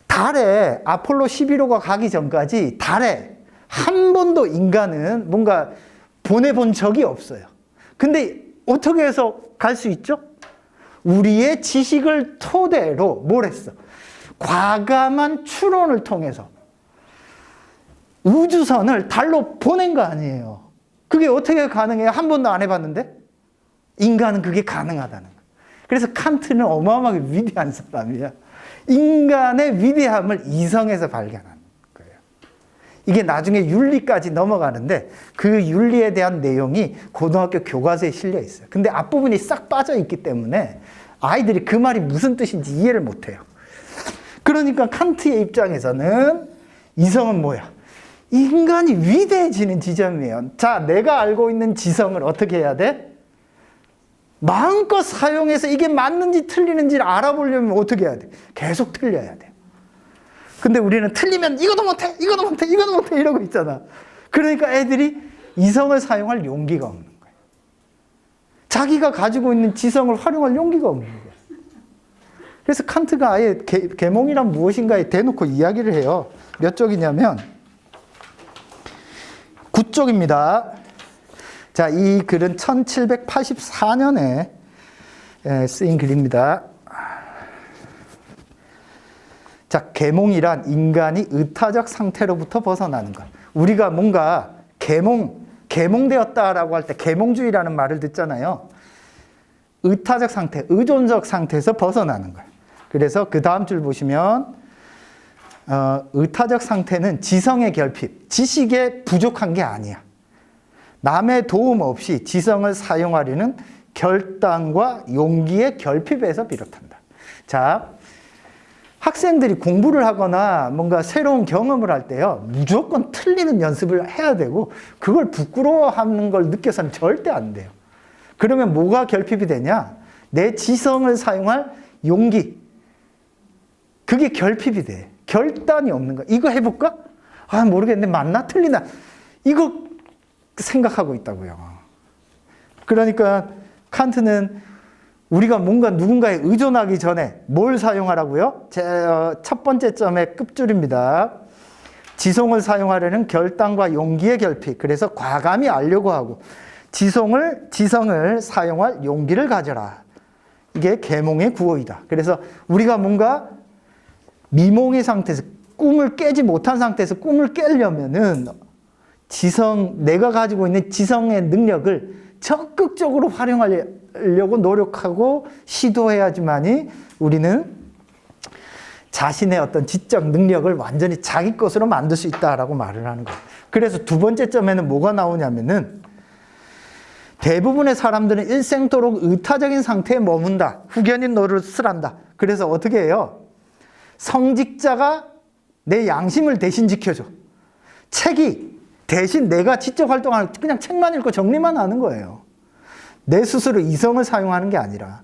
달에 아폴로 11호가 가기 전까지 달에 한 번도 인간은 뭔가 보내본 적이 없어요. 근데 어떻게 해서 갈 수 있죠? 우리의 지식을 토대로 뭘 했어? 과감한 추론을 통해서 우주선을 달로 보낸 거 아니에요. 그게 어떻게 가능해요? 한 번도 안 해봤는데? 인간은 그게 가능하다는 거예요. 그래서 칸트는 어마어마하게 위대한 사람이야. 인간의 위대함을 이성에서 발견하는 거예요. 이게 나중에 윤리까지 넘어가는데 그 윤리에 대한 내용이 고등학교 교과서에 실려 있어요. 근데 앞부분이 싹 빠져 있기 때문에 아이들이 그 말이 무슨 뜻인지 이해를 못해요. 그러니까 칸트의 입장에서는 이성은 뭐야? 인간이 위대해지는 지점이에요. 자, 내가 알고 있는 지성을 어떻게 해야 돼? 마음껏 사용해서 이게 맞는지 틀리는지를 알아보려면 어떻게 해야 돼? 계속 틀려야 돼. 근데 우리는 틀리면 이것도 못해 이러고 있잖아. 그러니까 애들이 이성을 사용할 용기가 없는 거예요. 자기가 가지고 있는 지성을 활용할 용기가 없는 거예요. 그래서 칸트가 아예 계몽이란 무엇인가에 대놓고 이야기를 해요. 몇 쪽이냐면 9쪽입니다. 자, 이 글은 1784년에 쓰인 글입니다. 자, 계몽이란 인간이 의타적 상태로부터 벗어나는 것. 우리가 뭔가 계몽되었다라고 할 때 계몽주의라는 말을 듣잖아요. 의타적 상태, 의존적 상태에서 벗어나는 거예요. 그래서 그 다음 줄 보시면 의타적 상태는 지성의 결핍, 지식에 부족한 게 아니야. 남의 도움 없이 지성을 사용하려는 결단과 용기의 결핍에서 비롯한다. 자, 학생들이 공부를 하거나 뭔가 새로운 경험을 할 때요, 무조건 틀리는 연습을 해야 되고 그걸 부끄러워하는 걸 느껴서는 절대 안 돼요. 그러면 뭐가 결핍이 되냐? 내 지성을 사용할 용기. 그게 결핍이 돼. 결단이 없는 거야. 이거 해볼까? 아, 모르겠는데 맞나 틀리나? 이거 생각하고 있다고요. 그러니까 칸트는 우리가 뭔가 누군가에 의존하기 전에 뭘 사용하라고요? 첫 번째 점의 끝줄입니다. 지성을 사용하려는 결단과 용기의 결핍. 그래서 과감히 알려고 하고 지성을 사용할 용기를 가져라. 이게 계몽의 구호이다. 그래서 우리가 뭔가 미몽의 상태에서 꿈을 깨지 못한 상태에서 꿈을 깨려면은 내가 가지고 있는 지성의 능력을 적극적으로 활용하려고 노력하고 시도해야지만이 우리는 자신의 어떤 지적 능력을 완전히 자기 것으로 만들 수 있다라고 말을 하는 거예요. 그래서 두 번째 점에는 뭐가 나오냐면은 대부분의 사람들은 일생토록 의타적인 상태에 머문다. 후견인 노릇을 한다. 그래서 어떻게 해요? 성직자가 내 양심을 대신 지켜줘. 책이 대신 내가 지적 활동하는, 그냥 책만 읽고 정리만 하는 거예요. 내 스스로 이성을 사용하는 게 아니라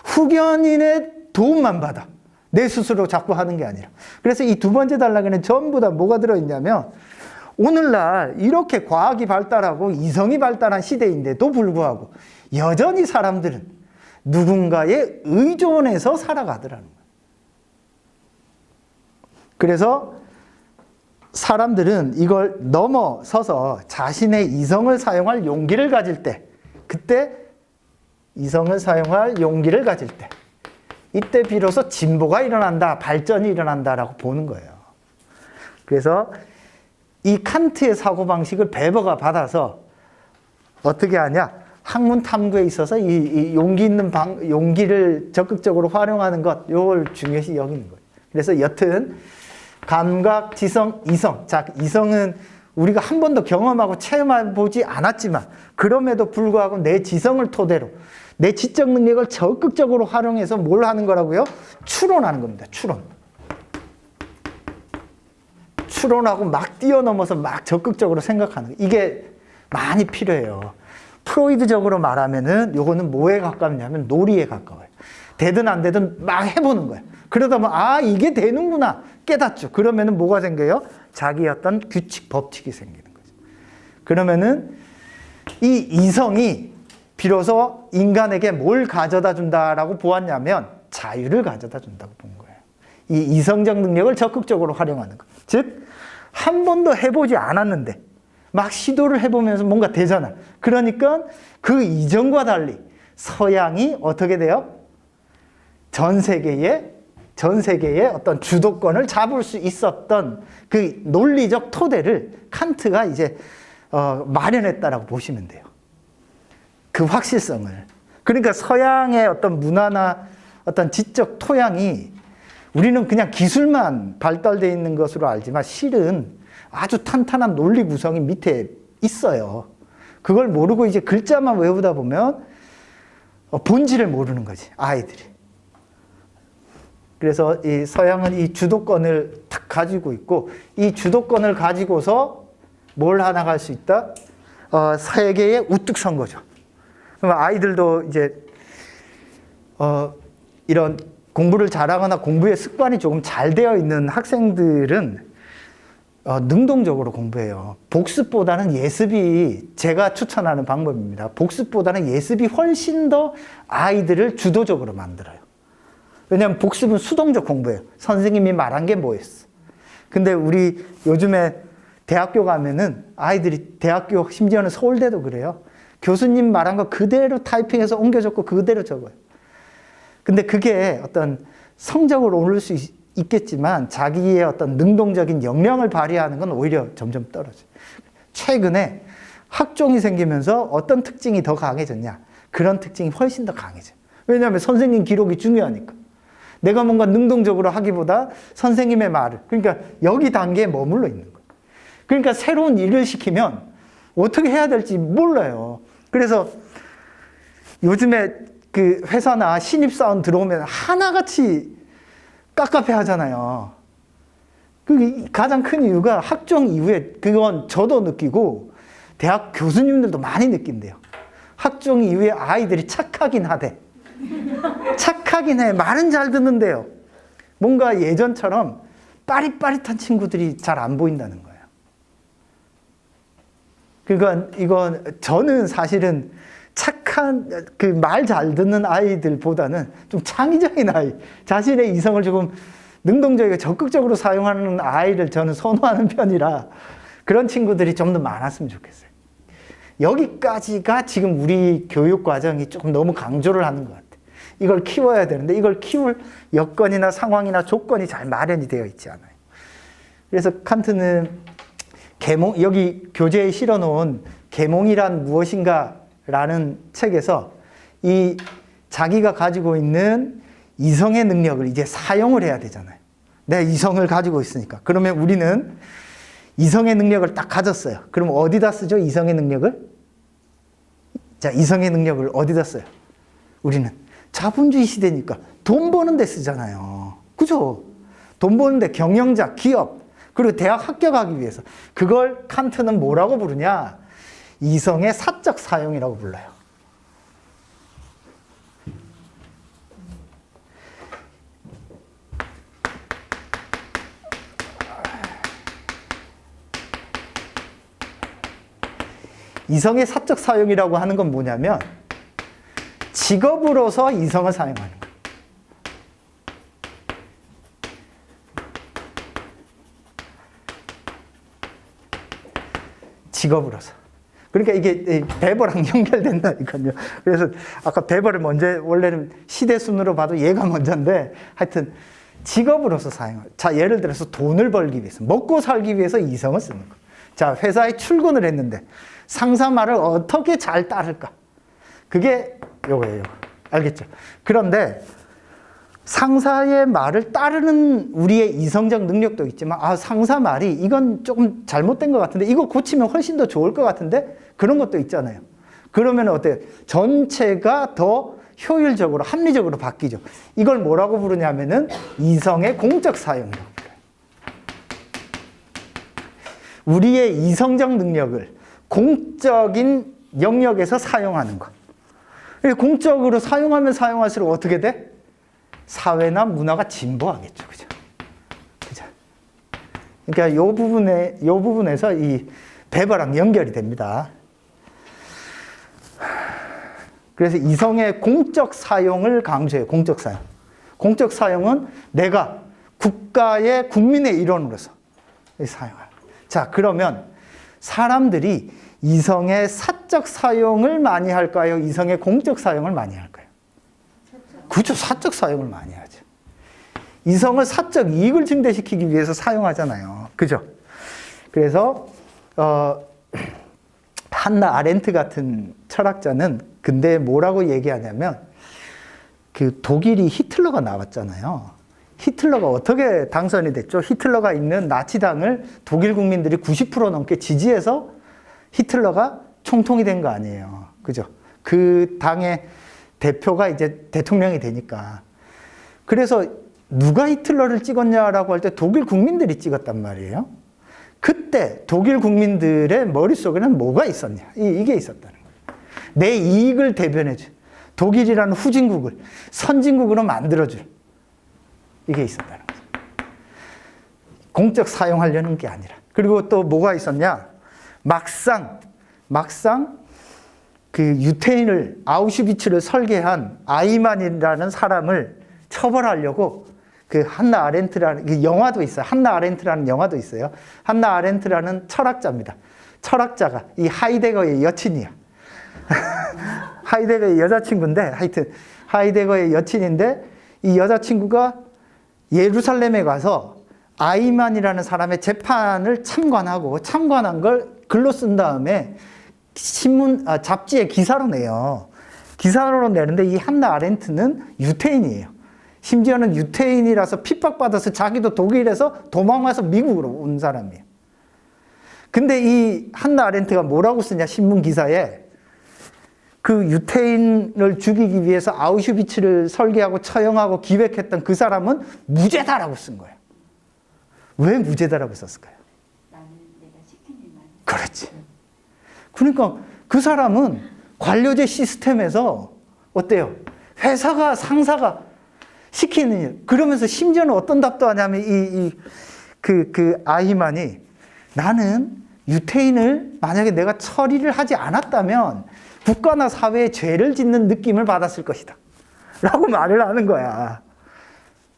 후견인의 도움만 받아. 내 스스로 자꾸 하는 게 아니라. 그래서 이 두 번째 단락에는 전부 다 뭐가 들어있냐면 오늘날 이렇게 과학이 발달하고 이성이 발달한 시대인데도 불구하고 여전히 사람들은 누군가에 의존해서 살아가더라는 거예요. 그래서 사람들은 이걸 넘어서서 자신의 이성을 사용할 용기를 가질 때, 그때 이성을 사용할 용기를 가질 때, 이때 비로소 진보가 일어난다, 발전이 일어난다라고 보는 거예요. 그래서 이 칸트의 사고방식을 베버가 받아서 어떻게 하냐? 학문 탐구에 있어서 이 용기 있는 용기를 적극적으로 활용하는 것, 이걸 중요시 여기는 거예요. 그래서 여튼 감각, 지성, 이성. 자, 이성은 우리가 한 번도 경험하고 체험해 보지 않았지만 그럼에도 불구하고 내 지성을 토대로 내 지적 능력을 적극적으로 활용해서 뭘 하는 거라고요? 추론하는 겁니다. 추론하고 막 뛰어넘어서 막 적극적으로 생각하는 거. 이게 많이 필요해요. 프로이드적으로 말하면은 요거는 뭐에 가깝냐면 놀이에 가까워요. 되든 안 되든 막 해보는 거예요. 그러다 보면 아, 이게 되는구나 깨닫죠. 그러면은 뭐가 생겨요? 자기의 어떤 규칙, 법칙이 생기는 거죠. 그러면은 이 이성이 비로소 인간에게 뭘 가져다 준다라고 보았냐면 자유를 가져다 준다고 본 거예요. 이 이성적 능력을 적극적으로 활용하는 것. 즉, 한 번도 해보지 않았는데 막 시도를 해보면서 뭔가 되잖아. 그러니까 그 이전과 달리 서양이 어떻게 돼요? 전 세계의 어떤 주도권을 잡을 수 있었던 그 논리적 토대를 칸트가 이제 마련했다라고 보시면 돼요. 그 확실성을. 그러니까 서양의 어떤 문화나 어떤 지적 토양이 우리는 그냥 기술만 발달되어 있는 것으로 알지만 실은 아주 탄탄한 논리 구성이 밑에 있어요. 그걸 모르고 이제 글자만 외우다 보면 본질을 모르는 거지, 아이들이. 그래서 이 서양은 이 주도권을 탁 가지고 있고 이 주도권을 가지고서 뭘 하나 갈 수 있다? 세계에 우뚝 선 거죠. 그럼 아이들도 이제 이런 공부를 잘하거나 공부의 습관이 조금 잘 되어 있는 학생들은 능동적으로 공부해요. 복습보다는 예습이 제가 추천하는 방법입니다. 복습보다는 예습이 훨씬 더 아이들을 주도적으로 만들어요. 왜냐하면 복습은 수동적 공부예요. 선생님이 말한 게 뭐였어. 근데 우리 요즘에 대학교 가면은 아이들이 대학교 심지어는 서울대도 그래요. 교수님 말한 거 그대로 타이핑해서 옮겨줬고 그대로 적어요. 근데 그게 어떤 성적을 오를 수 있겠지만 자기의 어떤 능동적인 역량을 발휘하는 건 오히려 점점 떨어져요. 최근에 학종이 생기면서 어떤 특징이 더 강해졌냐? 그런 특징이 훨씬 더 강해져요. 왜냐하면 선생님 기록이 중요하니까. 내가 뭔가 능동적으로 하기보다 선생님의 말을, 그러니까 여기 단계에 머물러 있는 거예요. 그러니까 새로운 일을 시키면 어떻게 해야 될지 몰라요. 그래서 요즘에 그 회사나 신입사원 들어오면 하나같이 깝깝해 하잖아요. 그 가장 큰 이유가 학종 이후에, 그건 저도 느끼고 대학 교수님들도 많이 느낀대요. 학종 이후에 아이들이 착하긴 하대. 착하긴 해. 말은 잘 듣는데요. 뭔가 예전처럼 빠릿빠릿한 친구들이 잘 안 보인다는 거예요. 그러니까 이건 저는 사실은 착한 그 말 잘 듣는 아이들보다는 좀 창의적인 아이, 자신의 이성을 조금 능동적이고 적극적으로 사용하는 아이를 저는 선호하는 편이라 그런 친구들이 좀 더 많았으면 좋겠어요. 여기까지가 지금 우리 교육 과정이 조금 너무 강조를 하는 것 같아요. 이걸 키워야 되는데 이걸 키울 여건이나 상황이나 조건이 잘 마련이 되어 있지 않아요. 그래서 칸트는 여기 교재에 실어놓은 계몽이란 무엇인가라는 책에서 이 자기가 가지고 있는 이성의 능력을 이제 사용을 해야 되잖아요. 내가 이성을 가지고 있으니까. 그러면 우리는 이성의 능력을 딱 가졌어요. 그럼 어디다 쓰죠? 이성의 능력을? 자, 이성의 능력을 어디다 써요? 우리는 자본주의 시대니까 돈 버는 데 쓰잖아요. 그죠? 돈 버는데 경영자, 기업, 그리고 대학 합격하기 위해서. 그걸 칸트는 뭐라고 부르냐? 이성의 사적 사용이라고 불러요. 이성의 사적 사용이라고 하는 건 뭐냐면 직업으로서 이성을 사용하는 거예요. 직업으로서. 그러니까 이게 베버랑 연결된다니까요. 그래서 아까 베버를 먼저, 원래는 시대 순으로 봐도 얘가 먼저인데 하여튼 직업으로서 사용해요. 자, 예를 들어서 돈을 벌기 위해서, 먹고 살기 위해서 이성을 쓰는 거예요. 자, 회사에 출근을 했는데 상사 말을 어떻게 잘 따를까? 그게 요거예요. 요거. 알겠죠? 그런데 상사의 말을 따르는 우리의 이성적 능력도 있지만, 아, 상사 말이 이건 조금 잘못된 것 같은데 이거 고치면 훨씬 더 좋을 것 같은데 그런 것도 있잖아요. 그러면 어때요? 전체가 더 효율적으로, 합리적으로 바뀌죠. 이걸 뭐라고 부르냐면은 이성의 공적 사용이라고 불러요. 우리의 이성적 능력을 공적인 영역에서 사용하는 것. 공적으로 사용하면 사용할수록 어떻게 돼? 사회나 문화가 진보하겠죠. 그죠? 그죠? 그러니까 요 부분에서 이 베버랑 연결이 됩니다. 그래서 이성의 공적 사용을 강조해요. 공적 사용. 공적 사용은 내가 국가의 국민의 일원으로서 사용하는. 자, 그러면 사람들이 이성의 사적 사용을 많이 할까요? 이성의 공적 사용을 많이 할까요? 그렇죠. 사적 사용을 많이 하죠. 이성을 사적 이익을 증대시키기 위해서 사용하잖아요. 그죠? 그래서 한나 아렌트 같은 철학자는 근데 뭐라고 얘기하냐면 그 독일이 히틀러가 나왔잖아요. 히틀러가 어떻게 당선이 됐죠? 히틀러가 있는 나치당을 독일 국민들이 90% 넘게 지지해서 히틀러가 총통이 된 거 아니에요. 그죠? 그 당의 대표가 이제 대통령이 되니까. 그래서 누가 히틀러를 찍었냐라고 할 때 독일 국민들이 찍었단 말이에요. 그때 독일 국민들의 머릿속에는 뭐가 있었냐? 이게 있었다는 거예요. 내 이익을 대변해줄, 독일이라는 후진국을 선진국으로 만들어줄, 이게 있었다는 거죠. 공적 사용하려는 게 아니라. 그리고 또 뭐가 있었냐? 막상 그 유태인을, 아우슈비츠를 설계한 아이만이라는 사람을 처벌하려고 그 한나 아렌트라는 그 영화도 있어요. 한나 아렌트라는 영화도 있어요. 한나 아렌트라는 철학자입니다. 철학자가 이 하이데거의 여친이야. 하이데거의 여자친구인데, 하여튼 하이데거의 여친인데 이 여자친구가 예루살렘에 가서 아이만이라는 사람의 재판을 참관한 걸 글로 쓴 다음에 잡지에 기사로 내요. 기사로 내는데 이 한나 아렌트는 유태인이에요. 심지어는 유태인이라서 핍박받아서 자기도 독일에서 도망와서 미국으로 온 사람이에요. 근데 이 한나 아렌트가 뭐라고 쓰냐, 신문 기사에. 그 유태인을 죽이기 위해서 아우슈비츠를 설계하고 처형하고 기획했던 그 사람은 무죄다라고 쓴 거예요. 왜 무죄다라고 썼을까요? 나는 내가 시킨 일만. 그렇지. 그러니까 그 사람은 관료제 시스템에서 어때요? 회사가, 상사가 시키는 일. 그러면서 심지어는 어떤 답도 하냐면 그 아히만이 나는 유태인을 만약에 내가 처리를 하지 않았다면 국가나 사회에 죄를 짓는 느낌을 받았을 것이다. 라고 말을 하는 거야.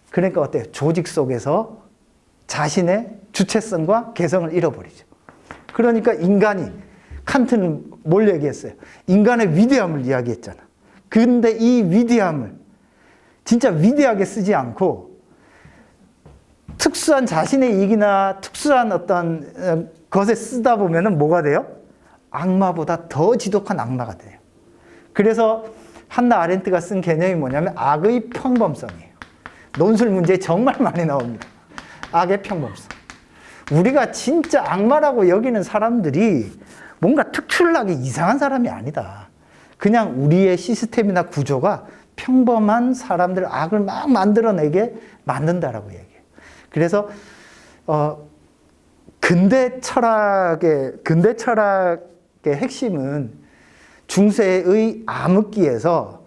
그러니까 어때요? 조직 속에서 자신의 주체성과 개성을 잃어버리죠. 그러니까 인간이, 칸트는 뭘 얘기했어요? 인간의 위대함을 이야기했잖아. 근데 이 위대함을 진짜 위대하게 쓰지 않고 특수한 자신의 이익이나 특수한 어떤 것에 쓰다 보면은 뭐가 돼요? 악마보다 더 지독한 악마가 돼요. 그래서 한나 아렌트가 쓴 개념이 뭐냐면 악의 평범성이에요. 논술 문제에 정말 많이 나옵니다. 악의 평범성. 우리가 진짜 악마라고 여기는 사람들이 뭔가 특출나게 이상한 사람이 아니다. 그냥 우리의 시스템이나 구조가 평범한 사람들 악을 막 만들어내게 만든다라고 얘기해요. 그래서 근대 철학의 핵심은 중세의 암흑기에서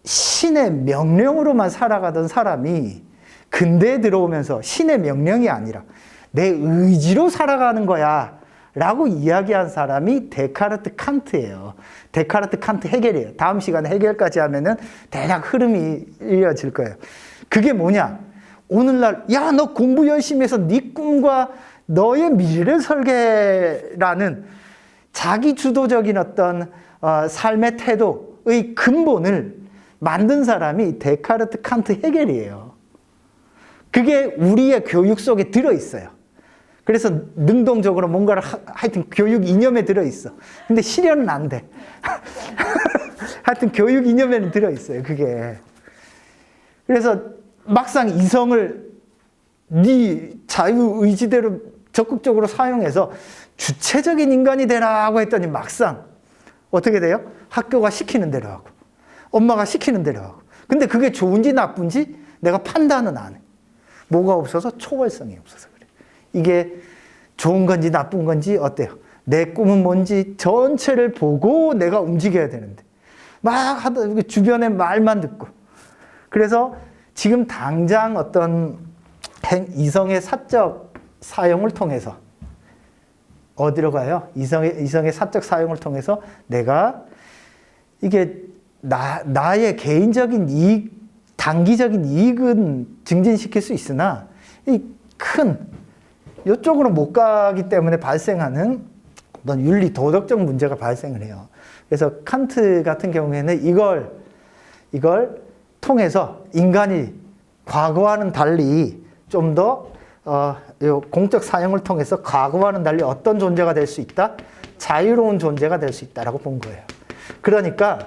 신의 명령으로만 살아가던 사람이 근대에 들어오면서 신의 명령이 아니라 내 의지로 살아가는 거야 라고 이야기한 사람이 데카르트, 칸트예요. 데카르트, 칸트, 헤겔이에요. 다음 시간에 헤겔까지 하면은 대략 흐름이 이어질 거예요. 그게 뭐냐? 오늘날 야, 너 공부 열심히 해서 네 꿈과 너의 미래를 설계라는 자기 주도적인 어떤 삶의 태도의 근본을 만든 사람이 데카르트, 칸트, 헤겔이에요. 그게 우리의 교육 속에 들어있어요. 그래서 능동적으로 뭔가를 하여튼 교육 이념에 들어있어. 근데 실현은 안 돼. 하여튼 교육 이념에는 들어있어요, 그게. 그래서 막상 이성을 네 자유의지대로 적극적으로 사용해서 주체적인 인간이 되라고 했더니 막상 어떻게 돼요? 학교가 시키는 대로 하고 엄마가 시키는 대로 하고. 근데 그게 좋은지 나쁜지 내가 판단은 안 해. 뭐가 없어서? 초월성이 없어서 그래. 이게 좋은 건지 나쁜 건지 어때요? 내 꿈은 뭔지 전체를 보고 내가 움직여야 되는데 막 하다 주변의 말만 듣고. 그래서 지금 당장 어떤 이성의 사적 사용을 통해서 어디로 가요? 이성의 사적 사용을 통해서 내가 이게 나의 개인적인 이익, 단기적인 이익은 증진시킬 수 있으나 이 큰 이쪽으로 못 가기 때문에 발생하는 어떤 윤리 도덕적 문제가 발생을 해요. 그래서 칸트 같은 경우에는 이걸 통해서 인간이 과거와는 달리 좀 더 공적 사용을 통해서 과거와는 달리 어떤 존재가 될 수 있다? 자유로운 존재가 될 수 있다라고 본 거예요. 그러니까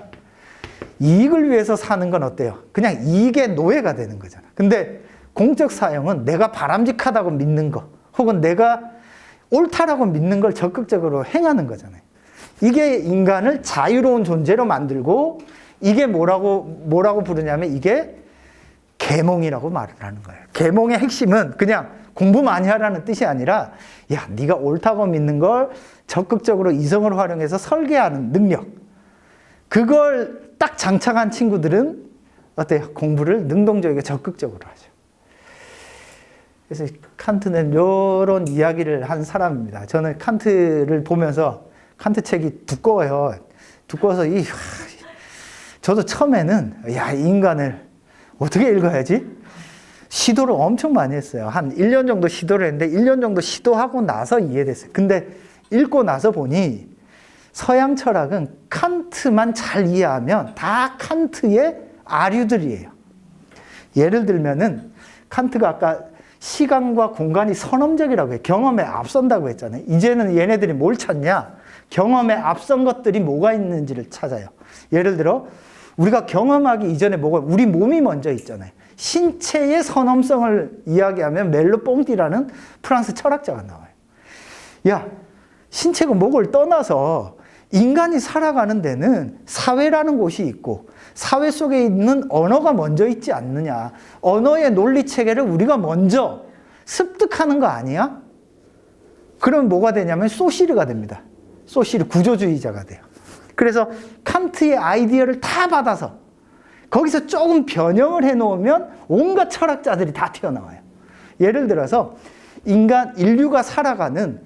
이익을 위해서 사는 건 어때요? 그냥 이익의 노예가 되는 거잖아. 근데 공적 사용은 내가 바람직하다고 믿는 거 혹은 내가 옳다라고 믿는 걸 적극적으로 행하는 거잖아요. 이게 인간을 자유로운 존재로 만들고 이게 뭐라고 부르냐면 이게 계몽이라고 말을 하는 거예요. 계몽의 핵심은 그냥 공부 많이 하라는 뜻이 아니라 야, 네가 옳다고 믿는 걸 적극적으로 이성을 활용해서 설계하는 능력. 그걸 딱 장착한 친구들은 어때요? 공부를 능동적이고 적극적으로 하죠. 그래서 칸트는 이런 이야기를 한 사람입니다. 저는 칸트를 보면서 칸트 책이 두꺼워요. 두꺼워서 저도 처음에는 야, 이 인간을 어떻게 읽어야지? 시도를 엄청 많이 했어요. 한 1년 정도 시도를 했는데 1년 정도 시도하고 나서 이해됐어요. 근데 읽고 나서 보니 서양 철학은 칸트만 잘 이해하면 다 칸트의 아류들이에요. 예를 들면은 칸트가 아까 시간과 공간이 선험적이라고 해요. 경험에 앞선다고 했잖아요. 이제는 얘네들이 뭘 찾냐? 경험에 앞선 것들이 뭐가 있는지를 찾아요. 예를 들어 우리가 경험하기 이전에 우리 몸이 먼저 있잖아요. 신체의 선험성을 이야기하면 멜로 뽕띠라는 프랑스 철학자가 나와요. 야, 신체가 목을 떠나서 인간이 살아가는 데는 사회라는 곳이 있고 사회 속에 있는 언어가 먼저 있지 않느냐. 언어의 논리 체계를 우리가 먼저 습득하는 거 아니야? 그러면 뭐가 되냐면 소시르가 됩니다. 소시르 구조주의자가 돼요. 그래서 칸트의 아이디어를 다 받아서 거기서 조금 변형을 해놓으면 온갖 철학자들이 다 튀어나와요. 예를 들어서 인류가 살아가는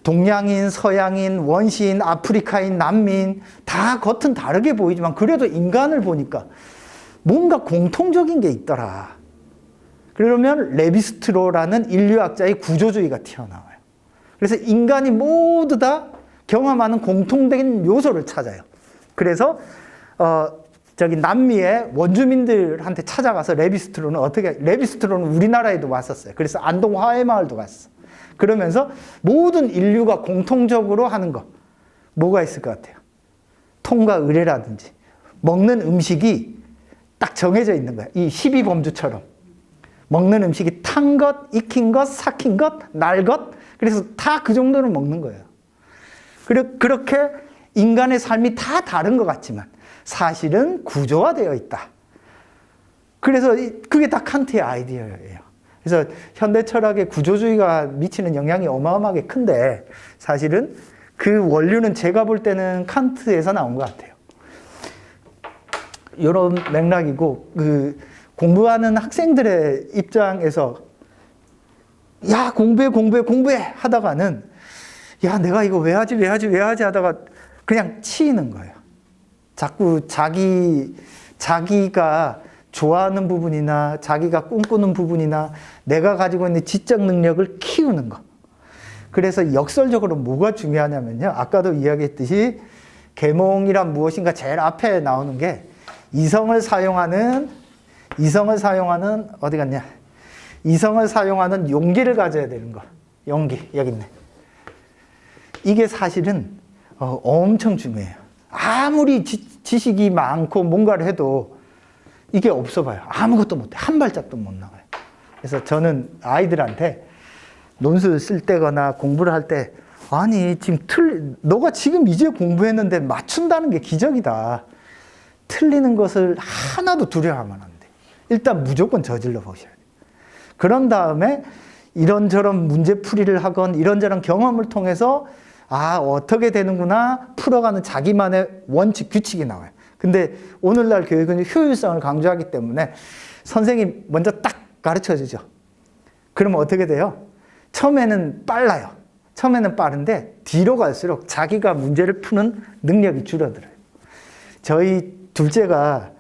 동양인, 서양인, 원시인, 아프리카인, 난민 다 겉은 다르게 보이지만 그래도 인간을 보니까 뭔가 공통적인 게 있더라. 그러면 레비스트로라는 인류학자의 구조주의가 튀어나와요. 그래서 인간이 모두 다 경험하는 공통된 요소를 찾아요. 그래서 남미의 원주민들한테 찾아가서 레비스트로는 우리나라에도 왔었어요. 그래서 안동 화훼마을도 갔어. 그러면서 모든 인류가 공통적으로 하는 거 뭐가 있을 것 같아요? 통과 의례라든지 먹는 음식이 딱 정해져 있는 거야. 이 12범주처럼 먹는 음식이 탄 것, 익힌 것, 삭힌 것, 날 것. 그래서 다 그 정도는 먹는 거예요. 그렇게 인간의 삶이 다 다른 것 같지만 사실은 구조화되어 있다. 그래서 그게 다 칸트의 아이디어예요. 그래서 현대 철학의 구조주의가 미치는 영향이 어마어마하게 큰데 사실은 그 원류는 제가 볼 때는 칸트에서 나온 것 같아요. 이런 맥락이고 공부하는 학생들의 입장에서 야 공부해 하다가는 야 내가 이거 왜 하지 하다가 그냥 치이는 거예요. 자꾸 자기가 좋아하는 부분이나 자기가 꿈꾸는 부분이나 내가 가지고 있는 지적 능력을 키우는 거. 그래서 역설적으로 뭐가 중요하냐면요. 아까도 이야기했듯이 계몽이란 무엇인가 제일 앞에 나오는 게 이성을 사용하는 어디 갔냐? 이성을 사용하는 용기를 가져야 되는 거. 용기 여기 있네. 이게 사실은 엄청 중요해요. 아무리 지식이 많고 뭔가를 해도 이게 없어 봐요. 아무것도 못해. 한 발짝도 못 나가요. 그래서 저는 아이들한테 논술 쓸 때거나 공부를 할 때 아니 너가 지금 이제 공부했는데 맞춘다는 게 기적이다. 틀리는 것을 하나도 두려워하면 안 돼. 일단 무조건 저질러 보셔야 돼요. 그런 다음에 이런저런 문제풀이를 하건 이런저런 경험을 통해서 어떻게 되는구나 풀어가는 자기만의 원칙, 규칙이 나와요. 근데 오늘날 교육은 효율성을 강조하기 때문에 선생님이 먼저 딱 가르쳐 주죠. 그러면 어떻게 돼요? 처음에는 빨라요. 처음에는 빠른데 뒤로 갈수록 자기가 문제를 푸는 능력이 줄어들어요. 저희 둘째가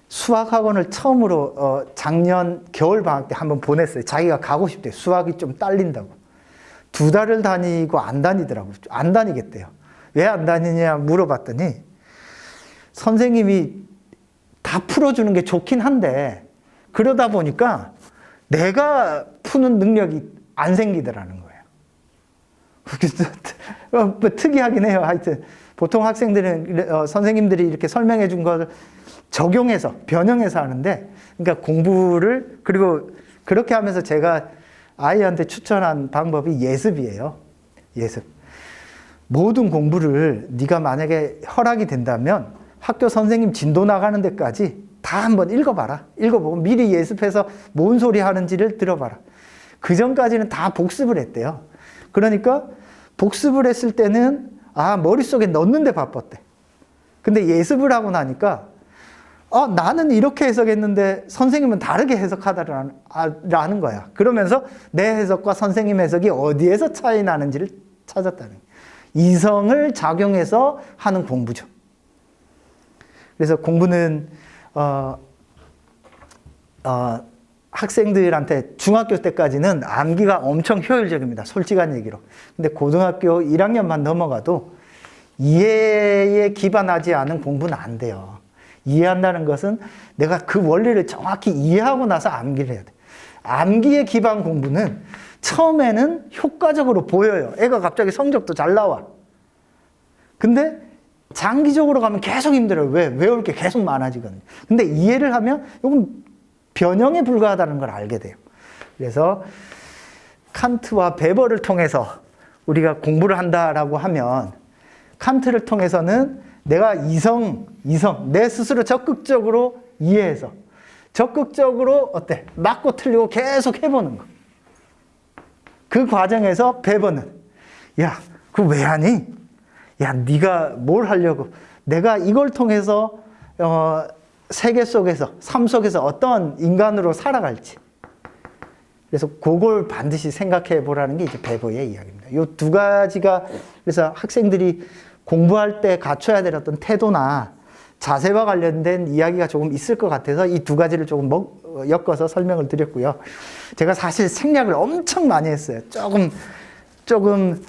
수학학원을 처음으로 작년 겨울방학 때 한번 보냈어요. 자기가 가고 싶대요. 수학이 좀 딸린다고. 2달을 다니고 안 다니더라고요. 안 다니겠대요. 왜 안 다니냐 물어봤더니 선생님이 다 풀어주는 게 좋긴 한데 그러다 보니까 내가 푸는 능력이 안 생기더라는 거예요. 뭐 특이하긴 해요. 하여튼 보통 학생들은 선생님들이 이렇게 설명해 준 것을 적용해서 변형해서 하는데 그러니까 공부를 그리고 그렇게 하면서 제가 아이한테 추천한 방법이 예습이에요. 예습. 모든 공부를 네가 만약에 허락이 된다면 학교 선생님 진도 나가는 데까지 다 한번 읽어봐라. 읽어보고 미리 예습해서 뭔 소리 하는지를 들어봐라. 그 전까지는 다 복습을 했대요. 그러니까 복습을 했을 때는 머릿속에 넣는데 바빴대. 근데 예습을 하고 나니까 나는 이렇게 해석했는데 선생님은 다르게 해석하다라는 거야. 그러면서 내 해석과 선생님 해석이 어디에서 차이 나는지를 찾았다는 거야. 이성을 작용해서 하는 공부죠. 그래서 공부는 학생들한테 중학교 때까지는 암기가 엄청 효율적입니다. 솔직한 얘기로. 근데 고등학교 1학년만 넘어가도 이해에 기반하지 않은 공부는 안 돼요. 이해한다는 것은 내가 그 원리를 정확히 이해하고 나서 암기를 해야 돼. 암기에 기반 공부는 처음에는 효과적으로 보여요. 애가 갑자기 성적도 잘 나와. 근데 장기적으로 가면 계속 힘들어요. 왜? 외울 게 계속 많아지거든요. 근데 이해를 하면 이건 변형에 불과하다는 걸 알게 돼요. 그래서 칸트와 베버를 통해서 우리가 공부를 한다라고 하면 칸트를 통해서는 내가 내 스스로 적극적으로 이해해서 적극적으로 맞고 틀리고 계속 해보는 거. 그 과정에서 베버는 그거 왜 하니? 네가 뭘 하려고? 내가 이걸 통해서 세계 속에서, 삶 속에서 어떤 인간으로 살아갈지. 그래서 그걸 반드시 생각해 보라는 게 이제 배보의 이야기입니다. 이 두 가지가 그래서 학생들이 공부할 때 갖춰야 될 어떤 태도나 자세와 관련된 이야기가 조금 있을 것 같아서 이 두 가지를 조금 엮어서 설명을 드렸고요. 제가 사실 생략을 엄청 많이 했어요. 조금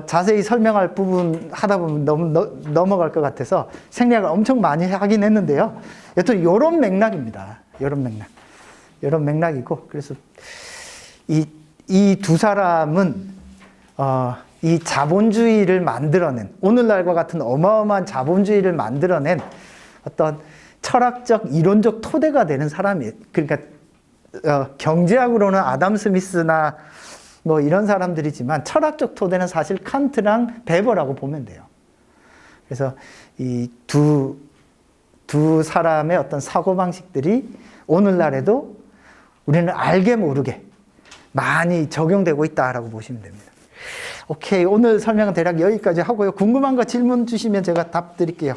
자세히 설명할 부분 하다 보면 넘어갈 것 같아서 생략을 엄청 많이 하긴 했는데요. 여튼 이런 맥락입니다. 이런 맥락이고, 그래서 이 두 사람은 이 자본주의를 만들어낸, 오늘날과 같은 어마어마한 자본주의를 만들어낸 어떤 철학적 이론적 토대가 되는 사람이에요. 그러니까 경제학으로는 아담 스미스나 뭐 이런 사람들이지만 철학적 토대는 사실 칸트랑 베버라고 보면 돼요. 그래서 이 두 사람의 어떤 사고방식들이 오늘날에도 우리는 알게 모르게 많이 적용되고 있다라고 보시면 됩니다. 오케이, 오늘 설명은 대략 여기까지 하고요. 궁금한 거 질문 주시면 제가 답 드릴게요.